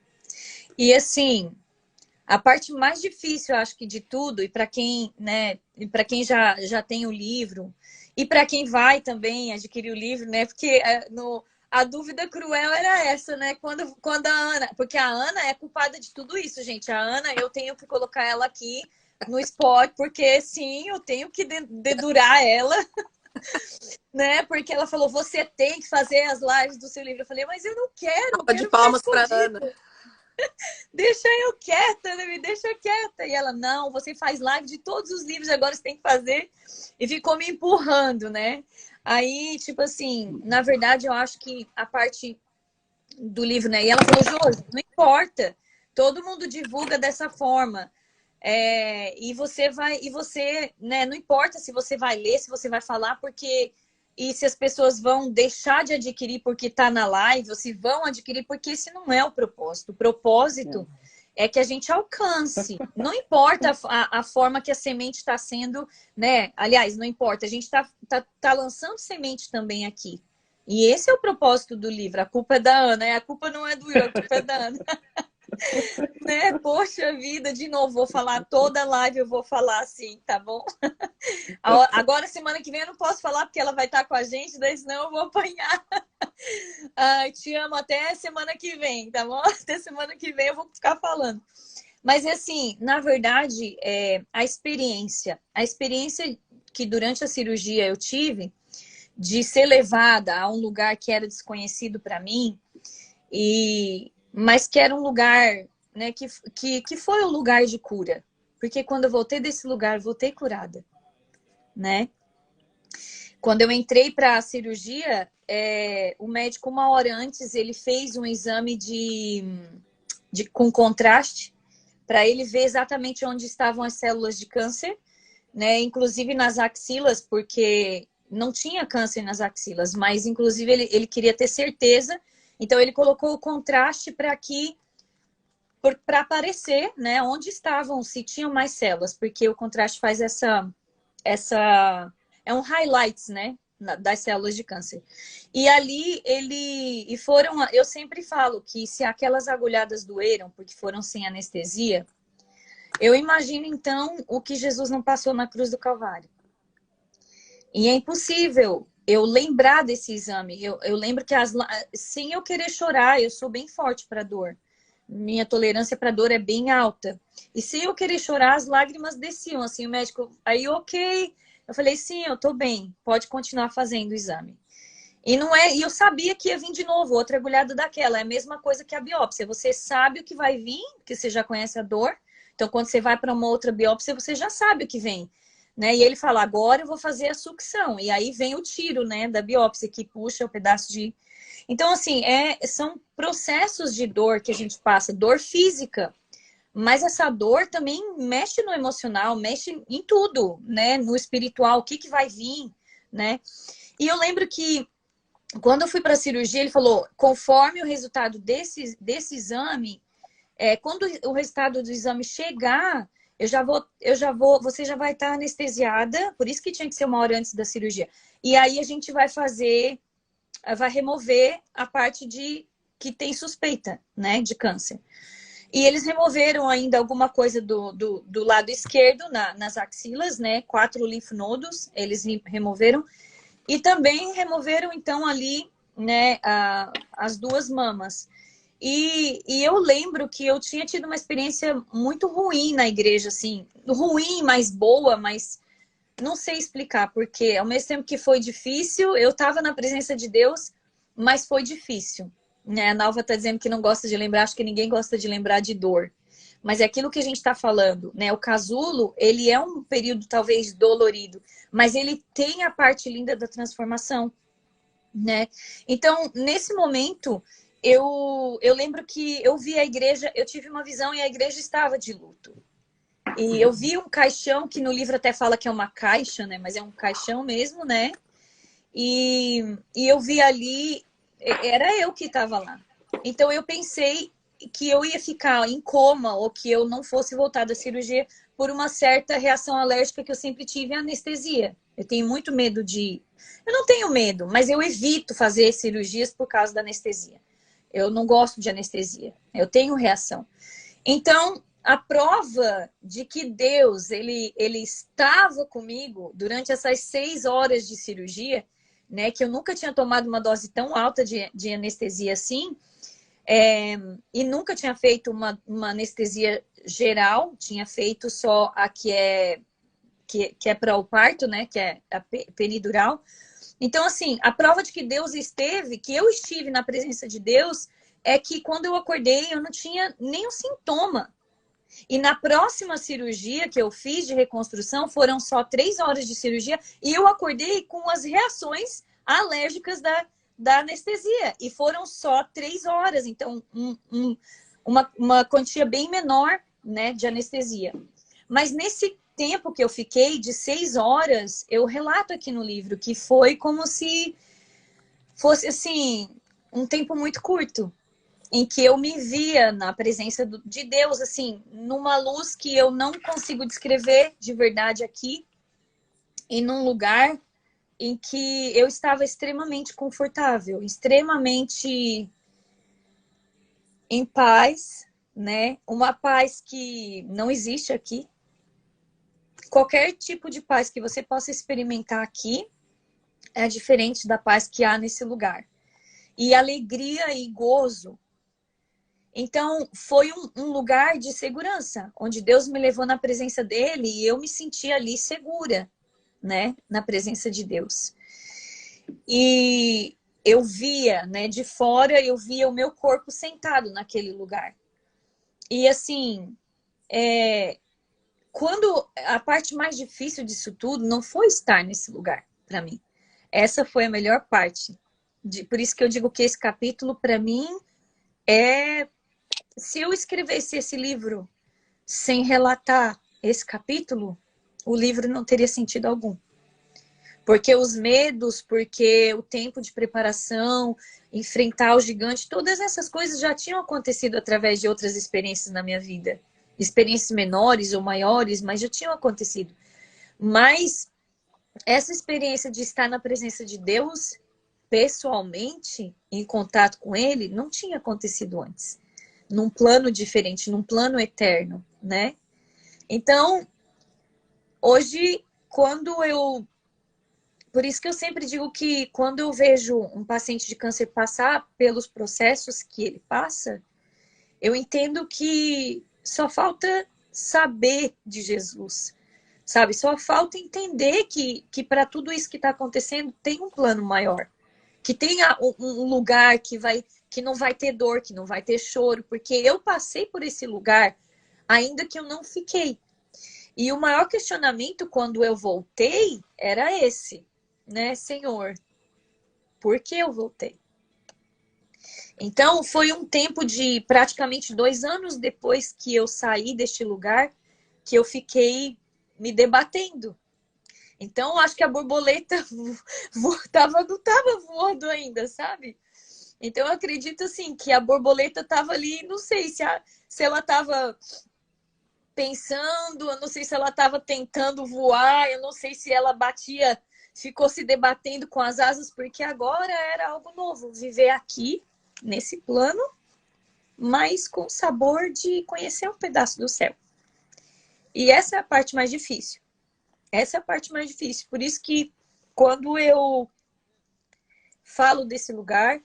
E assim, a parte mais difícil, eu acho que de tudo, e para quem, né, para quem já tem o livro, e para quem vai também adquirir o livro, né? Porque a dúvida cruel era essa, né? Quando a Ana, porque a Ana é culpada de tudo isso, gente. A Ana, eu tenho que colocar ela aqui no spot, porque sim, eu tenho que dedurar ela, né? Porque ela falou, você tem que fazer as lives do seu livro. Eu falei, mas eu não quero, eu quero De palmas para Ana. Deixa eu quieta, né? Me deixa quieta. E ela, não, você faz live de todos os livros, agora você tem que fazer. E ficou me empurrando, né? Aí, tipo assim, na verdade, eu acho que a parte do livro, né? E ela falou, Josi, não importa. Todo mundo divulga dessa forma. E você, né? Não importa se você vai ler, se você vai falar, porque... E se as pessoas vão deixar de adquirir porque está na live, ou se vão adquirir, porque esse não é o propósito. O propósito é que a gente alcance. Não importa a forma que a semente está sendo, né? Aliás, não importa. A gente tá lançando semente também aqui. E esse é o propósito do livro. A culpa é da Ana. A culpa não é do Will, a culpa é da Ana. Né? Poxa vida, de novo, vou falar toda live, eu vou falar assim, tá bom? Agora, semana que vem, eu não posso falar porque ela vai estar com a gente, daí senão eu vou apanhar. Ai, te amo até semana que vem, tá bom? Até semana que vem eu vou ficar falando. Mas, assim, na verdade, a experiência que durante a cirurgia eu tive de ser levada a um lugar que era desconhecido para mim, mas que era um lugar, né, que foi um lugar de cura. Porque quando eu voltei desse lugar, eu voltei curada, né? Quando eu entrei para a cirurgia, o médico, uma hora antes, ele fez um exame com contraste para ele ver exatamente onde estavam as células de câncer, né? Inclusive nas axilas, porque não tinha câncer nas axilas, mas inclusive ele queria ter certeza. Então ele colocou o contraste para aparecer, né, onde estavam, se tinham mais células, porque o contraste faz é um highlights, né, das células de câncer. E ali eu sempre falo que se aquelas agulhadas doeram porque foram sem anestesia, eu imagino então o que Jesus não passou na cruz do Calvário. E é impossível eu lembrar desse exame. Eu lembro que sem eu querer chorar, eu sou bem forte para dor. Minha tolerância para dor é bem alta. E sem eu querer chorar, as lágrimas desciam. Assim, o médico, aí ok. Eu falei, sim, eu tô bem. Pode continuar fazendo o exame. E eu sabia que ia vir de novo, outra agulhada daquela. É a mesma coisa que a biópsia. Você sabe o que vai vir, porque você já conhece a dor. Então, quando você vai para uma outra biópsia, você já sabe o que vem. Né? E ele fala, agora eu vou fazer a sucção. E aí vem o tiro, né, da biópsia, que puxa o pedaço de... Então, assim, são processos de dor que a gente passa, dor física. Mas essa dor também mexe no emocional, mexe em tudo, né? No espiritual, o que vai vir, né? E eu lembro que quando eu fui para a cirurgia, ele falou, conforme o resultado desse exame, quando o resultado do exame chegar, você já vai estar anestesiada, por isso que tinha que ser uma hora antes da cirurgia. E aí a gente vai remover a parte que tem suspeita, né, de câncer. E eles removeram ainda alguma coisa do lado esquerdo, nas axilas, né, 4 linfonodos, eles removeram. E também removeram, então, ali, né, as 2 mamas. E eu lembro que eu tinha tido uma experiência muito ruim na igreja, assim. Ruim, mas boa, mas não sei explicar, porque ao mesmo tempo que foi difícil, eu estava na presença de Deus, mas foi difícil. Né? A Nalva está dizendo que não gosta de lembrar, acho que ninguém gosta de lembrar de dor. Mas é aquilo que a gente está falando, né? O casulo, ele é um período talvez dolorido, mas ele tem a parte linda da transformação, né? Então, nesse momento, eu lembro que eu vi a igreja, eu tive uma visão e a igreja estava de luto. E eu vi um caixão, que no livro até fala que é uma caixa, né? Mas é um caixão mesmo, né? e eu vi ali, era eu que estava lá. Então eu pensei que eu ia ficar em coma ou que eu não fosse voltar da cirurgia por uma certa reação alérgica que eu sempre tive à anestesia. Eu tenho muito medo de... Eu não tenho medo, mas eu evito fazer cirurgias por causa da anestesia. Eu não gosto de anestesia. Eu tenho reação. Então, a prova de que Deus, ele estava comigo durante essas 6 horas de cirurgia, né, que eu nunca tinha tomado uma dose tão alta de anestesia assim, e nunca tinha feito uma anestesia geral, tinha feito só a que é para o parto, né, que é a peridural. Então, assim, a prova de que Deus esteve, que eu estive na presença de Deus, é que quando eu acordei, eu não tinha nenhum sintoma. E na próxima cirurgia que eu fiz de reconstrução, foram só 3 horas de cirurgia, e eu acordei com as reações alérgicas da anestesia. E foram só 3 horas, então uma quantia bem menor, né, de anestesia. Mas nesse tempo que eu fiquei, de 6 horas, eu relato aqui no livro que foi como se fosse, assim, um tempo muito curto, em que eu me via na presença de Deus, assim, numa luz que eu não consigo descrever de verdade aqui, e num lugar em que eu estava extremamente confortável, extremamente em paz, né? Uma paz que não existe aqui. Qualquer tipo de paz que você possa experimentar aqui é diferente da paz que há nesse lugar. E alegria e gozo. Então, foi um lugar de segurança, onde Deus me levou na presença dele e eu me senti ali segura, né? Na presença de Deus. E eu via, né? De fora, eu via o meu corpo sentado naquele lugar. E assim, quando a parte mais difícil disso tudo não foi estar nesse lugar, para mim. Essa foi a melhor parte. Por isso que eu digo que esse capítulo, para mim, é... Se eu escrevesse esse livro sem relatar esse capítulo, o livro não teria sentido algum. Porque os medos, porque o tempo de preparação, enfrentar o gigante, todas essas coisas já tinham acontecido através de outras experiências na minha vida. Experiências menores ou maiores, mas já tinham acontecido. Mas essa experiência de estar na presença de Deus, pessoalmente, em contato com Ele, não tinha acontecido antes. Num plano diferente, num plano eterno, né? Então, hoje, quando eu... Por isso que eu sempre digo que quando eu vejo um paciente de câncer passar pelos processos que ele passa, eu entendo que só falta saber de Jesus, sabe? Só falta entender que para tudo isso que está acontecendo tem um plano maior. Que tenha um lugar que não vai ter dor, que não vai ter choro, porque eu passei por esse lugar, ainda que eu não fiquei. E o maior questionamento quando eu voltei era esse, né, Senhor? Por que eu voltei? Então, foi um tempo de praticamente 2 anos depois que eu saí deste lugar, que eu fiquei me debatendo. Então, acho que a borboleta não estava voando ainda, sabe? Então, eu acredito, assim, que a borboleta estava ali, não sei se ela estava pensando, eu não sei se ela estava tentando voar, eu não sei se ela ficou se debatendo com as asas, porque agora era algo novo, viver aqui, nesse plano, mas com sabor de conhecer um pedaço do céu. E essa é a parte mais difícil. Essa é a parte mais difícil. Por isso que quando eu falo desse lugar,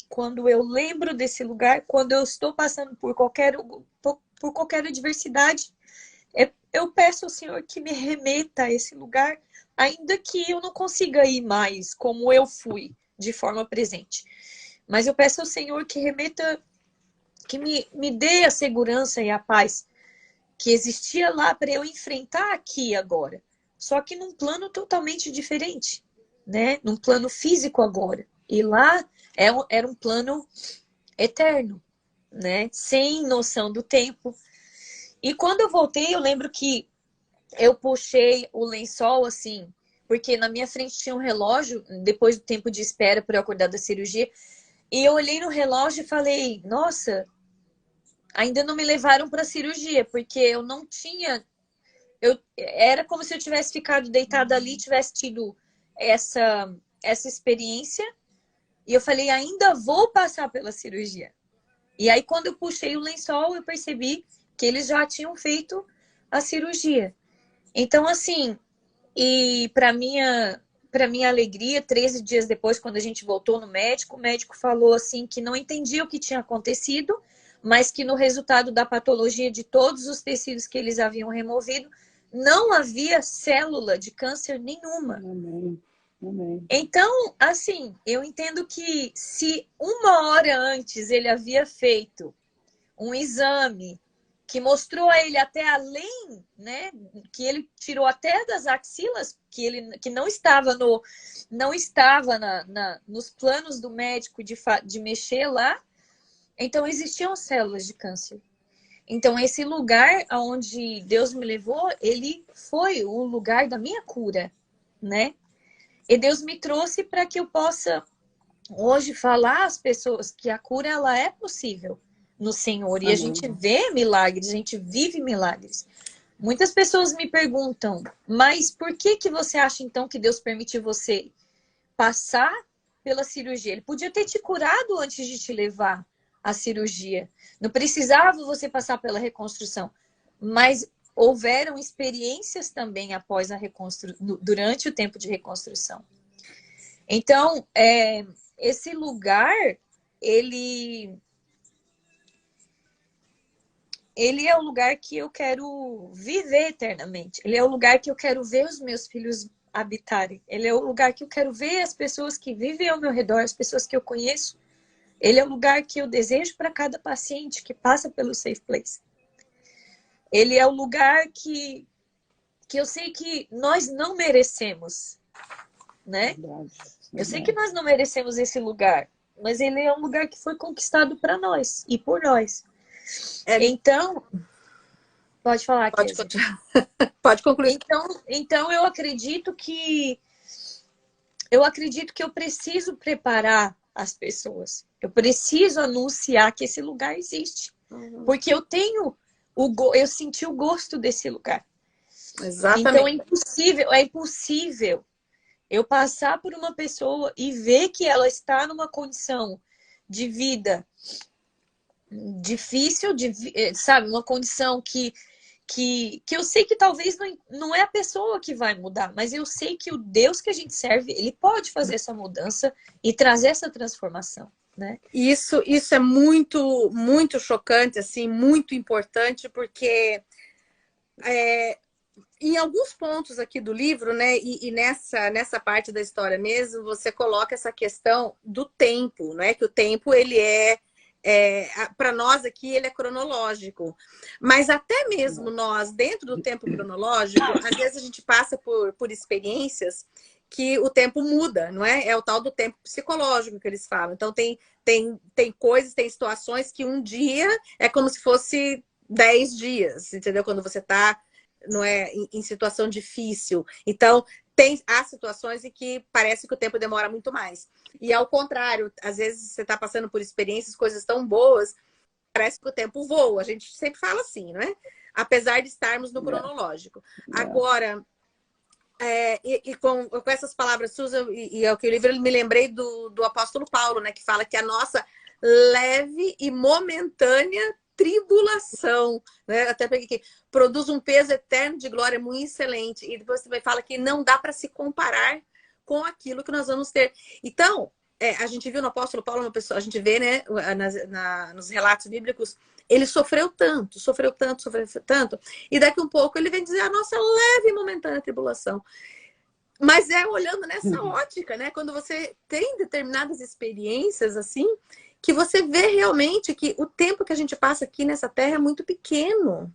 quando eu lembro desse lugar, quando eu estou passando por qualquer adversidade, eu peço ao Senhor que me remeta a esse lugar, ainda que eu não consiga ir mais como eu fui, de forma presente. Mas eu peço ao Senhor que remeta, que me dê a segurança e a paz que existia lá para eu enfrentar aqui agora. Só que num plano totalmente diferente, né? Num plano físico agora. E lá era um plano eterno, né? Sem noção do tempo. E quando eu voltei, eu lembro que eu puxei o lençol, assim, porque na minha frente tinha um relógio, depois do tempo de espera para eu acordar da cirurgia, e eu olhei no relógio e falei, nossa, ainda não me levaram para a cirurgia, porque eu não tinha... era como se eu tivesse ficado deitada ali, tivesse tido essa experiência, e eu falei, ainda vou passar pela cirurgia. E aí, quando eu puxei o lençol, eu percebi que eles já tinham feito a cirurgia. Então, assim, e para minha alegria, 13 dias depois, quando a gente voltou no médico, o médico falou assim que não entendia o que tinha acontecido, mas que no resultado da patologia de todos os tecidos que eles haviam removido, não havia célula de câncer nenhuma. Amém. Amém. Então, assim, eu entendo que se 1 hora antes ele havia feito um exame que mostrou a ele até além, né, que ele tirou até das axilas, que não estava nos planos do médico de mexer lá, então existiam células de câncer. Então, esse lugar onde Deus me levou, ele foi o lugar da minha cura, né? E Deus me trouxe para que eu possa hoje falar às pessoas que a cura ela é possível no Senhor. E a gente vê milagres, a gente vive milagres. Muitas pessoas me perguntam, mas por que você acha então que Deus permitiu você passar pela cirurgia? Ele podia ter te curado antes de te levar à cirurgia. Não precisava você passar pela reconstrução. Mas houveram experiências também após a durante o tempo de reconstrução. Então, esse lugar, ele é o lugar que eu quero viver eternamente. Ele é o lugar que eu quero ver os meus filhos habitarem. Ele é o lugar que eu quero ver as pessoas que vivem ao meu redor, as pessoas que eu conheço. Ele é o lugar que eu desejo para cada paciente que passa pelo Safe Place. Ele é o lugar que eu sei que nós não merecemos, né? Eu sei que nós não merecemos esse lugar, mas ele é um lugar que foi conquistado para nós e por nós. Então, pode falar, pode, pode concluir. Então eu acredito que eu preciso preparar as pessoas. Eu preciso anunciar que esse lugar existe, porque eu senti o gosto desse lugar. Exatamente. Então é impossível eu passar por uma pessoa e ver que ela está numa condição de vida difícil, sabe? Uma condição que eu sei que talvez não é a pessoa que vai mudar, mas eu sei que o Deus que a gente serve, ele pode fazer essa mudança e trazer essa transformação, né? Isso é muito, muito chocante, assim, muito importante, porque em alguns pontos aqui do livro, né, e nessa parte da história mesmo, você coloca essa questão do tempo, né? Que o tempo, ele para nós aqui, ele é cronológico. Mas até mesmo nós, dentro do tempo cronológico, às vezes a gente passa por experiências que o tempo muda, não é? É o tal do tempo psicológico que eles falam. Então, tem coisas, tem situações que um dia é como se fosse 10 dias, entendeu? Quando você está, não é, em situação difícil. Então, há situações em que parece que o tempo demora muito mais. E ao contrário, às vezes você está passando por experiências, coisas tão boas, parece que o tempo voa. A gente sempre fala assim, não é? Apesar de estarmos no cronológico. Agora, com essas palavras suas, e é o que o livro, eu me lembrei do apóstolo Paulo, né? Que fala que a nossa leve e momentânea tribulação, né? Até peguei aqui, produz um peso eterno de glória muito excelente. E depois também fala que não dá para se comparar com aquilo que nós vamos ter. Então, a gente viu no apóstolo Paulo uma pessoa, a gente vê, né, nos relatos bíblicos, ele sofreu tanto, e daqui um pouco ele vem dizer a nossa leve e momentânea tribulação. Mas olhando nessa ótica, né? Quando você tem determinadas experiências assim, que você vê realmente que o tempo que a gente passa aqui nessa terra é muito pequeno,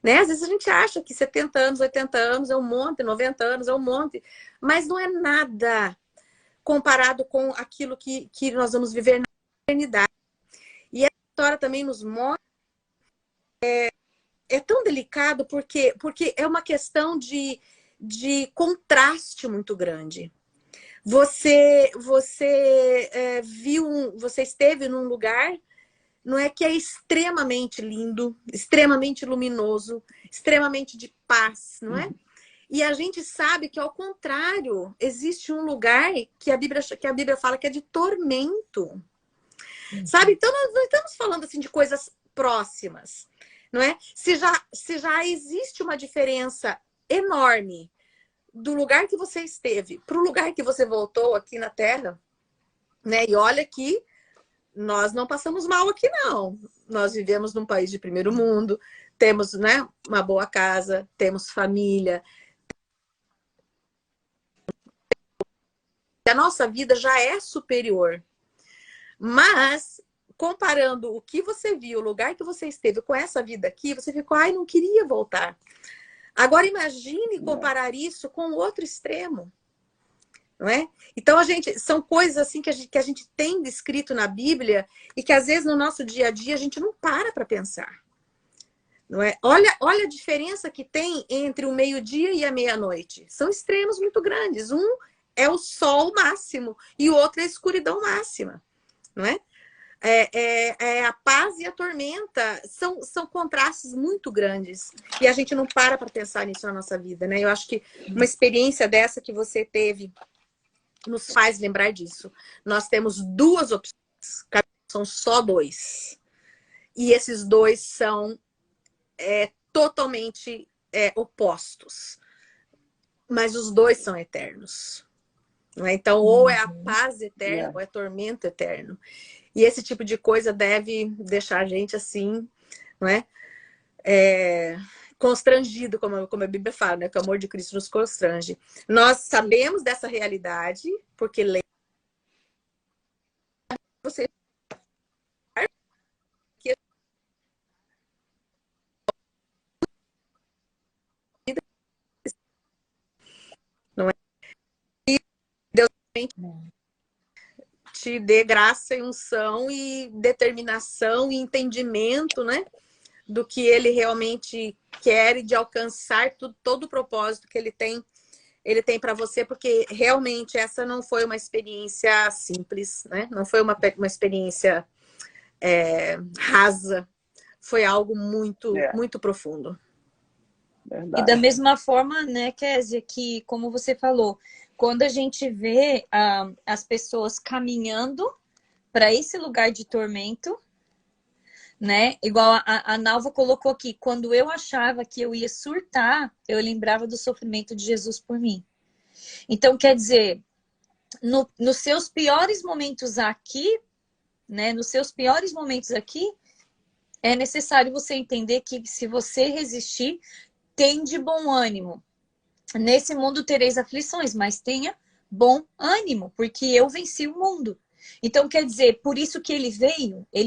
né? Às vezes a gente acha que 70 anos, 80 anos é um monte, 90 anos é um monte, mas não é nada comparado com aquilo que nós vamos viver na eternidade. E a história também nos mostra é tão delicado porque é uma questão de de contraste muito grande. Você você esteve num lugar, não é, que é extremamente lindo, extremamente luminoso, extremamente de paz, não é? E a gente sabe que, ao contrário, existe um lugar que a Bíblia fala que é de tormento. Sabe? Então, nós não estamos falando assim de coisas próximas, não é? Se já existe uma diferença enorme do lugar que você esteve para o lugar que você voltou aqui na Terra, né? E olha que nós não passamos mal aqui, não. Nós vivemos num país de primeiro mundo, temos, né, uma boa casa, temos família. A nossa vida já é superior. Mas, comparando o que você viu, o lugar que você esteve com essa vida aqui, você ficou, ai, não queria voltar. Agora, imagine comparar isso com o outro extremo. Não é? Então, são coisas assim que a gente tem descrito na Bíblia e que, às vezes, no nosso dia a dia, a gente não para pensar. Não é? Olha a diferença que tem entre o meio-dia e a meia-noite. São extremos muito grandes. Um é o sol máximo e o outro é a escuridão máxima. Não é? A paz e a tormenta são contrastes muito grandes. E a gente não para pensar nisso na nossa vida. Né? Eu acho que uma experiência dessa que você teve nos faz lembrar disso. Nós temos duas opções, são só dois. E esses dois são totalmente opostos. Mas os dois são eternos. Não é? Então, ou é a paz eterna, ou é tormento eterno. E esse tipo de coisa deve deixar a gente assim, não é? Constrangido, como a Bíblia fala, né? Que o amor de Cristo nos constrange. Nós sabemos dessa realidade, porque você não é? E Deus te dê graça e unção e determinação e entendimento, né? Do que ele realmente quer e de alcançar todo o propósito que ele tem para você, porque realmente essa não foi uma experiência simples, né? Não foi uma experiência rasa, foi algo muito, muito profundo. Verdade. E da mesma forma, né, Kézia, que como você falou, quando a gente vê as pessoas caminhando para esse lugar de tormento, né? Igual a Nalva colocou aqui, quando eu achava que eu ia surtar, eu lembrava do sofrimento de Jesus por mim. Então, quer dizer, nos seus piores momentos aqui, né? Nos seus piores momentos aqui, é necessário você entender que se você resistir, tem de bom ânimo. Nesse mundo tereis aflições, mas tenha bom ânimo, porque eu venci o mundo. Então, quer dizer, por isso que ele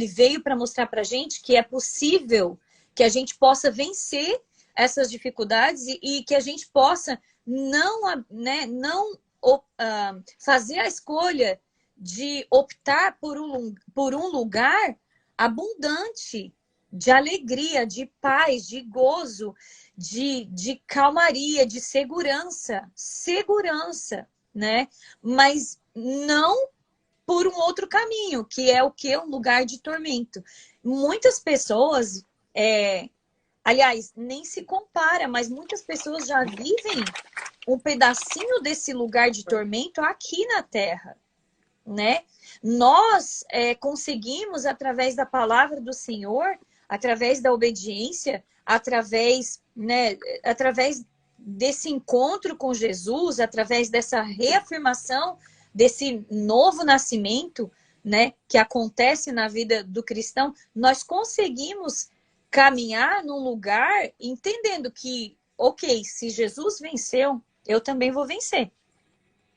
veio para mostrar para a gente que é possível que a gente possa vencer essas dificuldades e que a gente possa não fazer a escolha de optar por um lugar abundante de alegria, de paz, de gozo, de calmaria, de segurança, né? Mas não por um outro caminho, que é o que? Um lugar de tormento. Muitas pessoas, aliás, nem se compara, mas muitas pessoas já vivem um pedacinho desse lugar de tormento aqui na Terra, né? Nós conseguimos, através da palavra do Senhor, através da obediência, através desse encontro com Jesus, através dessa reafirmação desse novo nascimento, né, que acontece na vida do cristão, nós conseguimos caminhar num lugar entendendo que, ok, se Jesus venceu, eu também vou vencer.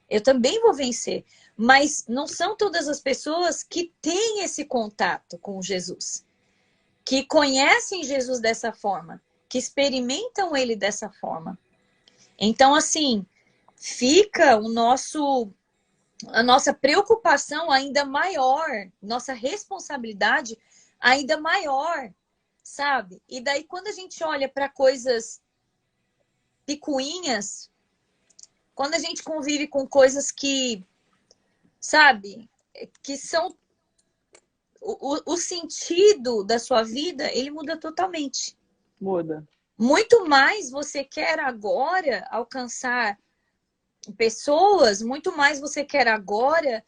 Eu também vou vencer. Mas não são todas as pessoas que têm esse contato com Jesus, que conhecem Jesus dessa forma, que experimentam ele dessa forma. Então, assim, fica a nossa preocupação ainda maior, nossa responsabilidade ainda maior, sabe? E daí, quando a gente olha para coisas picuinhas, quando a gente convive com coisas que, sabe, que são o sentido da sua vida, ele muda totalmente. Muda. Muito mais você quer agora alcançar pessoas, muito mais você quer agora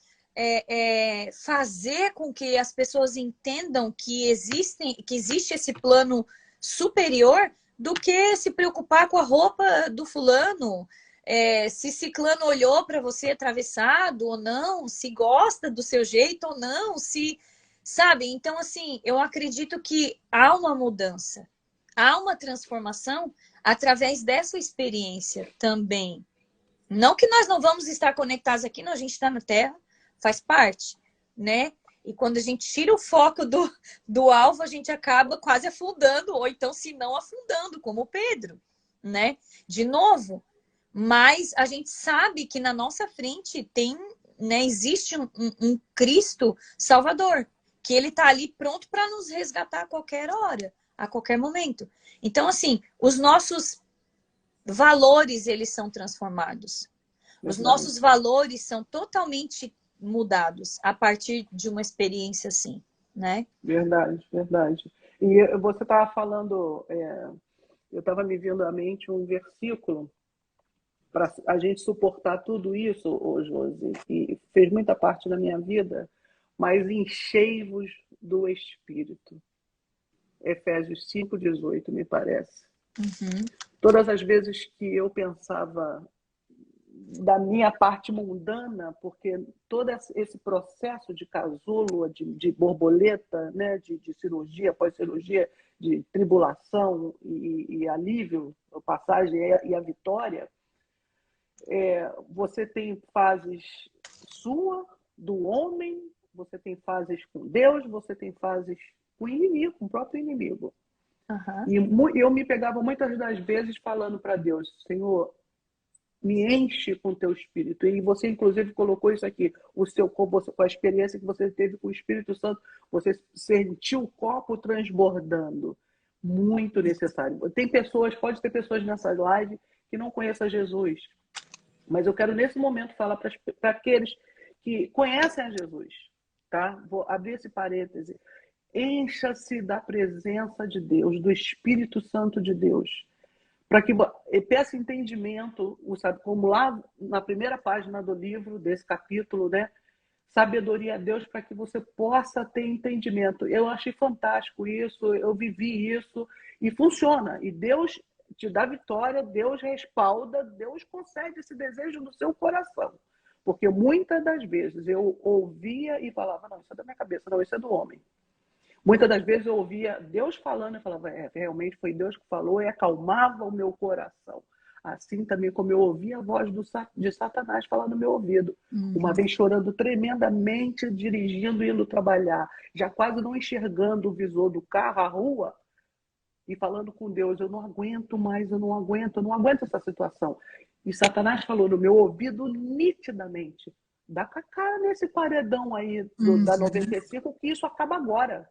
fazer com que as pessoas entendam que existe esse plano superior do que se preocupar com a roupa do fulano, se ciclano olhou para você atravessado ou não, se gosta do seu jeito ou não, se sabe? Então, assim, eu acredito que há uma mudança, há uma transformação através dessa experiência também. Não que nós não vamos estar conectados aqui, não, a gente está na Terra, faz parte, né? E quando a gente tira o foco do alvo, a gente acaba quase afundando, ou então, se não, afundando, como o Pedro, né? De novo. Mas a gente sabe que na nossa frente tem, né, existe um Cristo Salvador, que ele está ali pronto para nos resgatar a qualquer hora, a qualquer momento. Então, assim, os nossos valores, eles são transformados. Os nossos valores são totalmente mudados a partir de uma experiência assim, né? Verdade, verdade. E você estava falando, eu estava me vindo à mente um versículo para a gente suportar tudo isso, Josi, que fez muita parte da minha vida, mas enchei-vos do Espírito. Efésios 5,18, me parece. Uhum. Todas as vezes que eu pensava da minha parte mundana, porque todo esse processo de casulo, de borboleta, né, de cirurgia, pós-cirurgia, de tribulação e alívio, a passagem e a vitória, você tem fases sua, do homem, você tem fases com Deus, você tem fases com o inimigo, com o próprio inimigo. Uhum. E eu me pegava muitas das vezes falando para Deus, Senhor, me enche com o teu Espírito. E você, inclusive, colocou isso aqui, com a experiência que você teve com o Espírito Santo, você sentiu o copo transbordando. Muito necessário. Pode ter pessoas nessa live que não conhecem Jesus, mas eu quero, nesse momento, falar para aqueles que conhecem a Jesus, tá? Vou abrir esse parêntese. Encha-se da presença de Deus, do Espírito Santo de Deus, para que peça entendimento, sabe, como lá na primeira página do livro, desse capítulo, né? Sabedoria a Deus para que você possa ter entendimento. Eu achei fantástico isso, eu vivi isso e funciona. E Deus te dá vitória, Deus respalda, Deus concede esse desejo no seu coração. Porque muitas das vezes eu ouvia e falava, não, isso é da minha cabeça, não, isso é do homem. Muitas das vezes eu ouvia Deus falando e falava, realmente foi Deus que falou, e acalmava o meu coração. Assim também como eu ouvia a voz de Satanás falar no meu ouvido. Uma vez chorando tremendamente, dirigindo, indo trabalhar, já quase não enxergando o visor do carro, a rua, e falando com Deus, eu não aguento mais, eu não aguento essa situação. E Satanás falou no meu ouvido nitidamente, dá com a cara nesse paredão aí da 95, que isso acaba agora.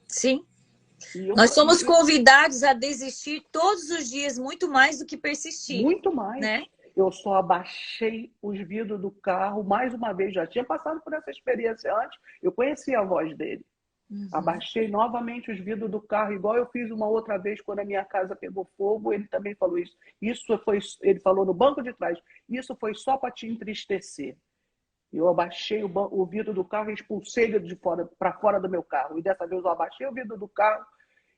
Sim. Nós somos convidados a desistir todos os dias, muito mais do que persistir. Muito mais. Né? Eu só abaixei os vidros do carro, mais uma vez, já tinha passado por essa experiência antes, eu conhecia a voz dele. Abaixei novamente os vidros do carro, igual eu fiz uma outra vez quando a minha casa pegou fogo, ele também falou isso. Ele falou no banco de trás, isso foi só para te entristecer. Eu abaixei o vidro do carro e expulsei ele para fora do meu carro. E dessa vez eu abaixei o vidro do carro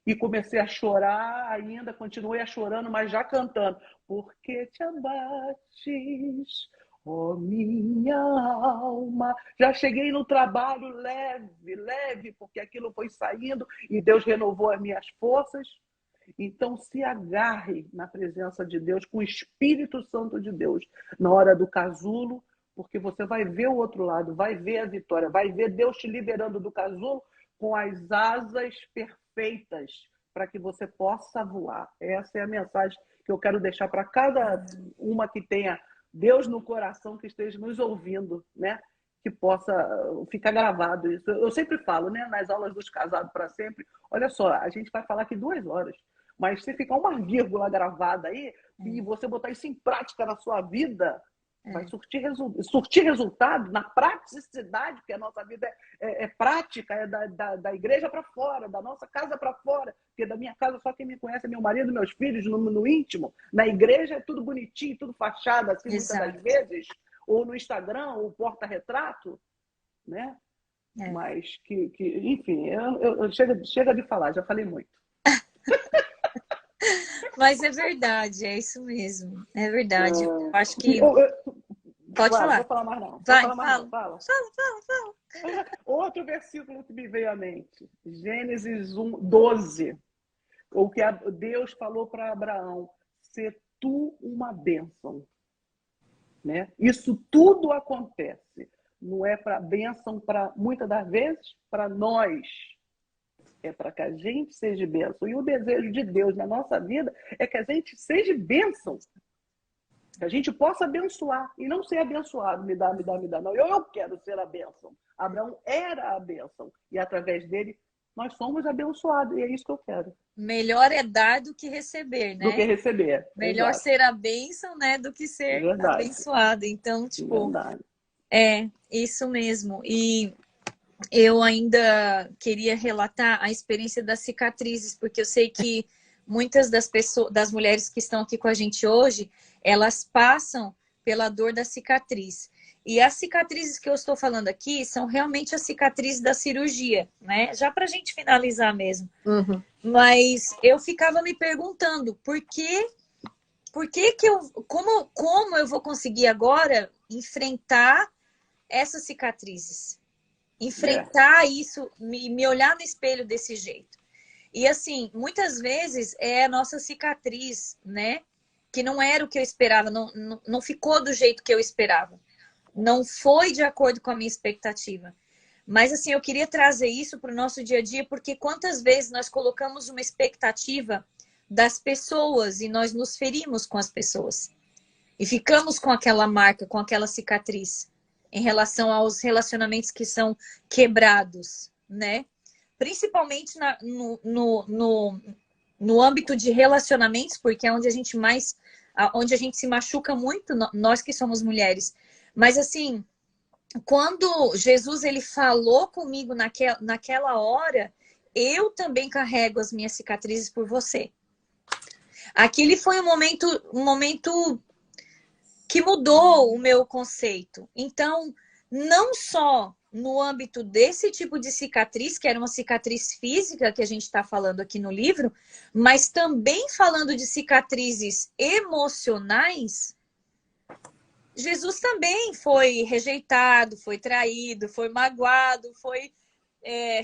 e comecei a chorar ainda, continuei chorando, mas já cantando. Porque te abates, ó minha alma. Já cheguei no trabalho leve, porque aquilo foi saindo e Deus renovou as minhas forças. Então, se agarre na presença de Deus, com o Espírito Santo de Deus, na hora do casulo, porque você vai ver o outro lado, vai ver a vitória, vai ver Deus te liberando do casulo com as asas perfeitas para que você possa voar. Essa é a mensagem que eu quero deixar para cada uma que tenha Deus no coração, que esteja nos ouvindo, né? Que possa ficar gravado isso. Eu sempre falo, né? Nas aulas dos casados para sempre, olha só, a gente vai falar aqui 2 horas, mas se ficar uma vírgula gravada aí, e você botar isso em prática na sua vida, vai surtir resultado na praticidade, porque a nossa vida é prática, é da igreja para fora, da nossa casa para fora, porque da minha casa só quem me conhece é meu marido, meus filhos, no íntimo. Na igreja é tudo bonitinho, tudo fachada, assim, muitas das vezes, ou no Instagram, ou porta-retrato, né? Mas enfim, chega de falar, já falei muito. Mas é verdade, é isso mesmo. É verdade. Eu acho que... Pode falar. Não vou falar mais não. Vai, fala. Outro versículo que me veio à mente. Gênesis 1:12. O que Deus falou para Abraão. Ser tu uma bênção. Né? Isso tudo acontece. Não é para bênção, muitas das vezes, para nós. É para que a gente seja bênção. E o desejo de Deus na nossa vida é que a gente seja bênção. Que a gente possa abençoar e não ser abençoado. Me dá. Não, eu quero ser a bênção. Abraão era a bênção. E através dele, nós somos abençoados. E é isso que eu quero. Melhor é dar do que receber, né? Do que receber. Melhor ser a bênção, né? Do que ser abençoado. Então, tipo... É, isso mesmo. E... eu ainda queria relatar a experiência das cicatrizes, porque eu sei que muitas das mulheres que estão aqui com a gente hoje, elas passam pela dor da cicatriz. E as cicatrizes que eu estou falando aqui são realmente as cicatrizes da cirurgia, né? Já para a gente finalizar mesmo. Uhum. Mas eu ficava me perguntando, por que como eu vou conseguir agora enfrentar essas cicatrizes? Enfrentar isso, me olhar no espelho desse jeito. E assim, muitas vezes é a nossa cicatriz, né? Que não era o que eu esperava, não ficou do jeito que eu esperava. Não foi de acordo com a minha expectativa. Mas assim, eu queria trazer isso para o nosso dia a dia, porque quantas vezes nós colocamos uma expectativa das pessoas e nós nos ferimos com as pessoas. E ficamos com aquela marca, com aquela cicatriz. Em relação aos relacionamentos que são quebrados, né? Principalmente no âmbito de relacionamentos, porque é onde a gente se machuca muito, nós que somos mulheres. Mas assim, quando Jesus ele falou comigo naquela hora, eu também carrego as minhas cicatrizes por você. Aquele foi um momento que mudou o meu conceito. Então, não só no âmbito desse tipo de cicatriz, que era uma cicatriz física que a gente está falando aqui no livro, mas também falando de cicatrizes emocionais, Jesus também foi rejeitado, foi traído, foi magoado,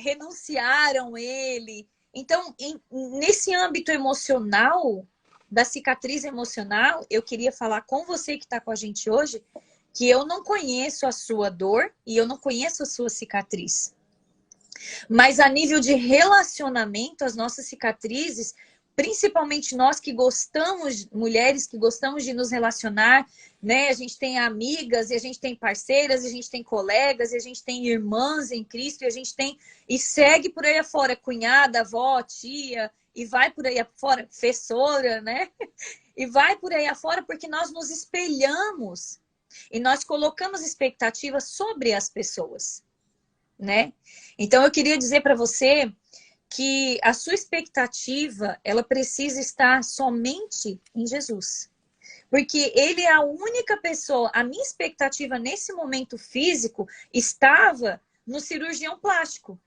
renunciaram ele. Então, nesse âmbito emocional, da cicatriz emocional, eu queria falar com você que está com a gente hoje, que eu não conheço a sua dor e eu não conheço a sua cicatriz. Mas a nível de relacionamento, as nossas cicatrizes, principalmente nós que gostamos, mulheres que gostamos de nos relacionar, né? A gente tem amigas, e a gente tem parceiras, e a gente tem colegas, e a gente tem irmãs em Cristo, e segue por aí afora, cunhada, avó, tia, e vai por aí afora, professora, né? E vai por aí afora porque nós nos espelhamos e nós colocamos expectativas sobre as pessoas, né? Então eu queria dizer para você que a sua expectativa, ela precisa estar somente em Jesus. Porque ele é a única pessoa, a minha expectativa nesse momento físico estava no cirurgião plástico.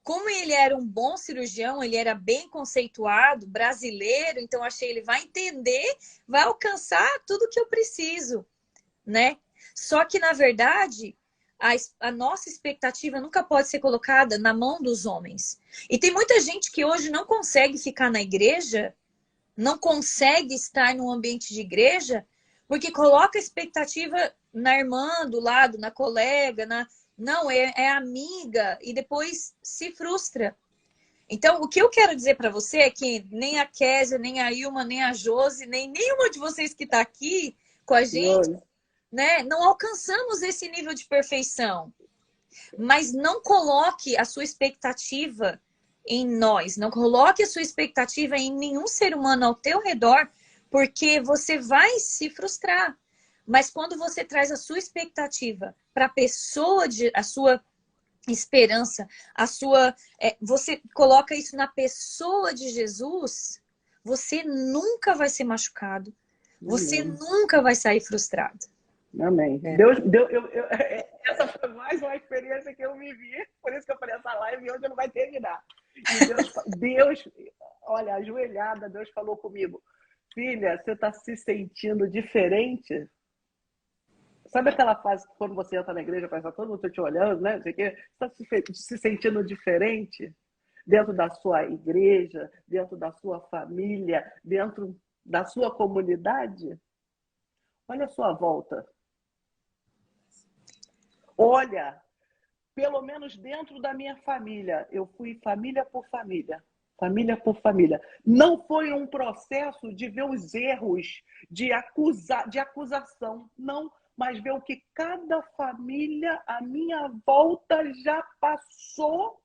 Como ele era um bom cirurgião, ele era bem conceituado, brasileiro, então achei ele vai entender, vai alcançar tudo que eu preciso, né? Só que, na verdade, a nossa expectativa nunca pode ser colocada na mão dos homens. E tem muita gente que hoje não consegue ficar na igreja, não consegue estar num ambiente de igreja, porque coloca a expectativa na irmã do lado, na colega, não, é amiga, e depois se frustra. Então, o que eu quero dizer para você é que nem a Kézia, nem a Ilma, nem a Josi, nem nenhuma de vocês que está aqui com a gente, né, não alcançamos esse nível de perfeição. Mas não coloque a sua expectativa em nós, não coloque a sua expectativa em nenhum ser humano ao teu redor, porque você vai se frustrar. Mas quando você traz a sua expectativa para a pessoa, a sua esperança, você coloca isso na pessoa de Jesus, você nunca vai ser machucado. Você nunca vai sair frustrado. Amém. Essa foi mais uma experiência que eu vivi, por isso que eu falei, essa live hoje não vai terminar. E Deus, olha, ajoelhada, Deus falou comigo, filha, você está se sentindo diferente? Sabe aquela fase que quando você entra na igreja, parece que todo mundo te olhando, né? Você está se sentindo diferente dentro da sua igreja, dentro da sua família, dentro da sua comunidade? Olha a sua volta. Olha, pelo menos dentro da minha família, eu fui família por família. Família por família. Não foi um processo de ver os erros, de acusação, não, mas ver o que cada família à minha volta já passou.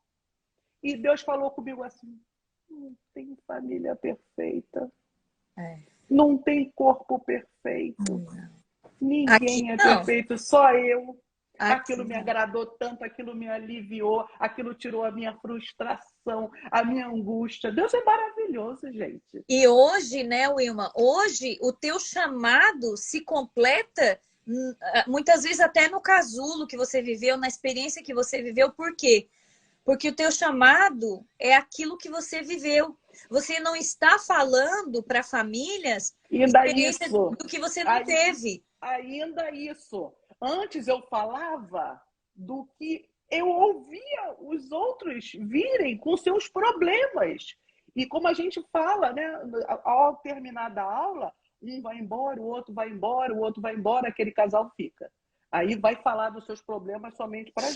E Deus falou comigo assim, não tem família perfeita. Não tem corpo perfeito. Ninguém é perfeito, só eu. Aquilo me agradou tanto, aquilo me aliviou, aquilo tirou a minha frustração, a minha angústia. Deus é maravilhoso, gente. E hoje, né, Wilma? Hoje o teu chamado se completa muitas vezes até no casulo que você viveu, na experiência que você viveu. Por quê? Porque o teu chamado é aquilo que você viveu. Você não está falando para famílias experiência do que você não teve. Ainda isso. Antes eu falava do que eu ouvia os outros virem com seus problemas. E como a gente fala, né? Ao terminar da aula, um vai embora, o outro vai embora, o outro vai embora, aquele casal fica. Aí vai falar dos seus problemas somente para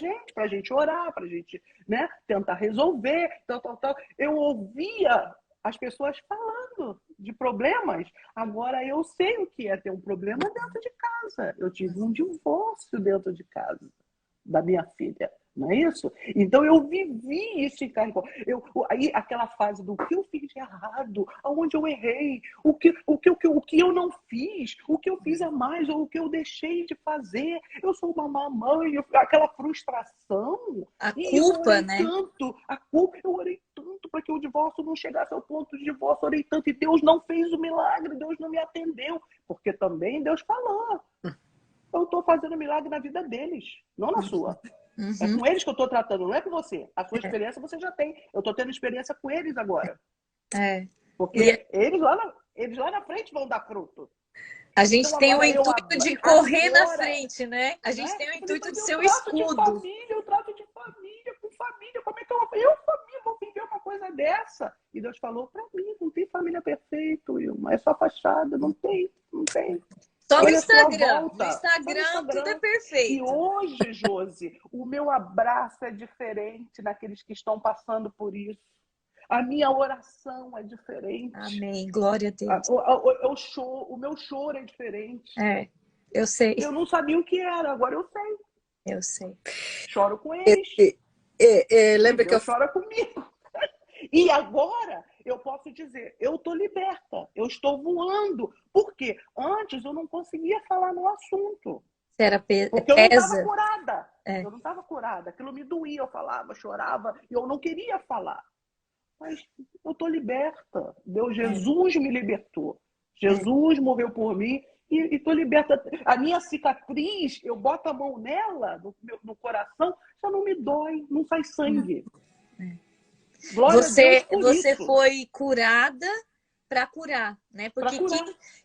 a gente orar, para a gente, né, tentar resolver, tal. Eu ouvia as pessoas falando de problemas. Agora eu sei o que é ter um problema dentro de casa. Eu tive um divórcio dentro de casa da minha filha. Não é isso? Então eu vivi isso em carne. Aí aquela fase do que eu fiz de errado, aonde eu errei, o que eu não fiz, o que eu fiz a mais, ou o que eu deixei de fazer. Eu sou uma mamãe, aquela frustração. A culpa, né? Eu orei tanto para que o divórcio não chegasse ao ponto de divórcio, orei tanto, e Deus não fez o milagre, Deus não me atendeu. Porque também Deus falou. Eu estou fazendo milagre na vida deles, não na sua. É com eles que eu estou tratando, não é com você. A sua experiência você já tem. Eu estou tendo experiência com eles agora. Porque eles lá na frente vão dar fruto. A gente então, tem o intuito de correr na frente, né? A gente tem o intuito de ser o escudo. Eu trato de família, com família. Como é que eu família, vou viver uma coisa dessa? E Deus falou para mim, não tem família perfeita, Wilma. É só fachada, não tem. Só no Instagram. No Instagram tudo é perfeito. E hoje, Josi, o meu abraço é diferente naqueles que estão passando por isso. A minha oração é diferente. Amém. Glória a Deus. O meu choro é diferente. Eu sei. Eu não sabia o que era, agora eu sei. Eu sei. Choro com eles. Lembra que eu choro comigo. E agora eu posso dizer, eu estou liberta, eu estou voando. Por quê? Antes eu não conseguia falar no assunto. Porque eu não estava curada. Eu não estava curada. Aquilo me doía, eu falava, chorava, e eu não queria falar. Mas eu estou liberta. Jesus me libertou. Jesus morreu por mim e estou liberta. A minha cicatriz, eu boto a mão nela, no coração, já não me dói, não sai sangue. Você foi curada para curar, né? Porque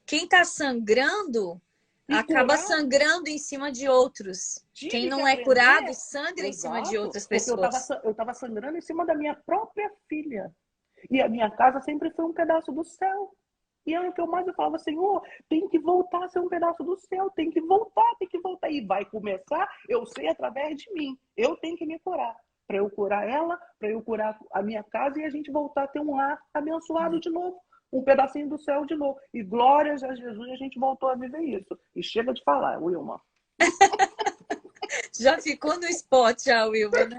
quem está sangrando acaba sangrando em cima de outros. Quem não é curado sangra em cima de outras pessoas. Eu estava sangrando em cima da minha própria filha. E a minha casa sempre foi um pedaço do céu. E é o que eu mais falava, Senhor, tem que voltar a ser um pedaço do céu, tem que voltar. E vai começar, eu sei, através de mim. Eu tenho que me curar. Para eu curar ela, para eu curar a minha casa e a gente voltar a ter um lar abençoado de novo. Um pedacinho do céu de novo. E glórias a Jesus, a gente voltou a viver isso. E chega de falar, Wilma. Já ficou no spot, já, Wilma, né?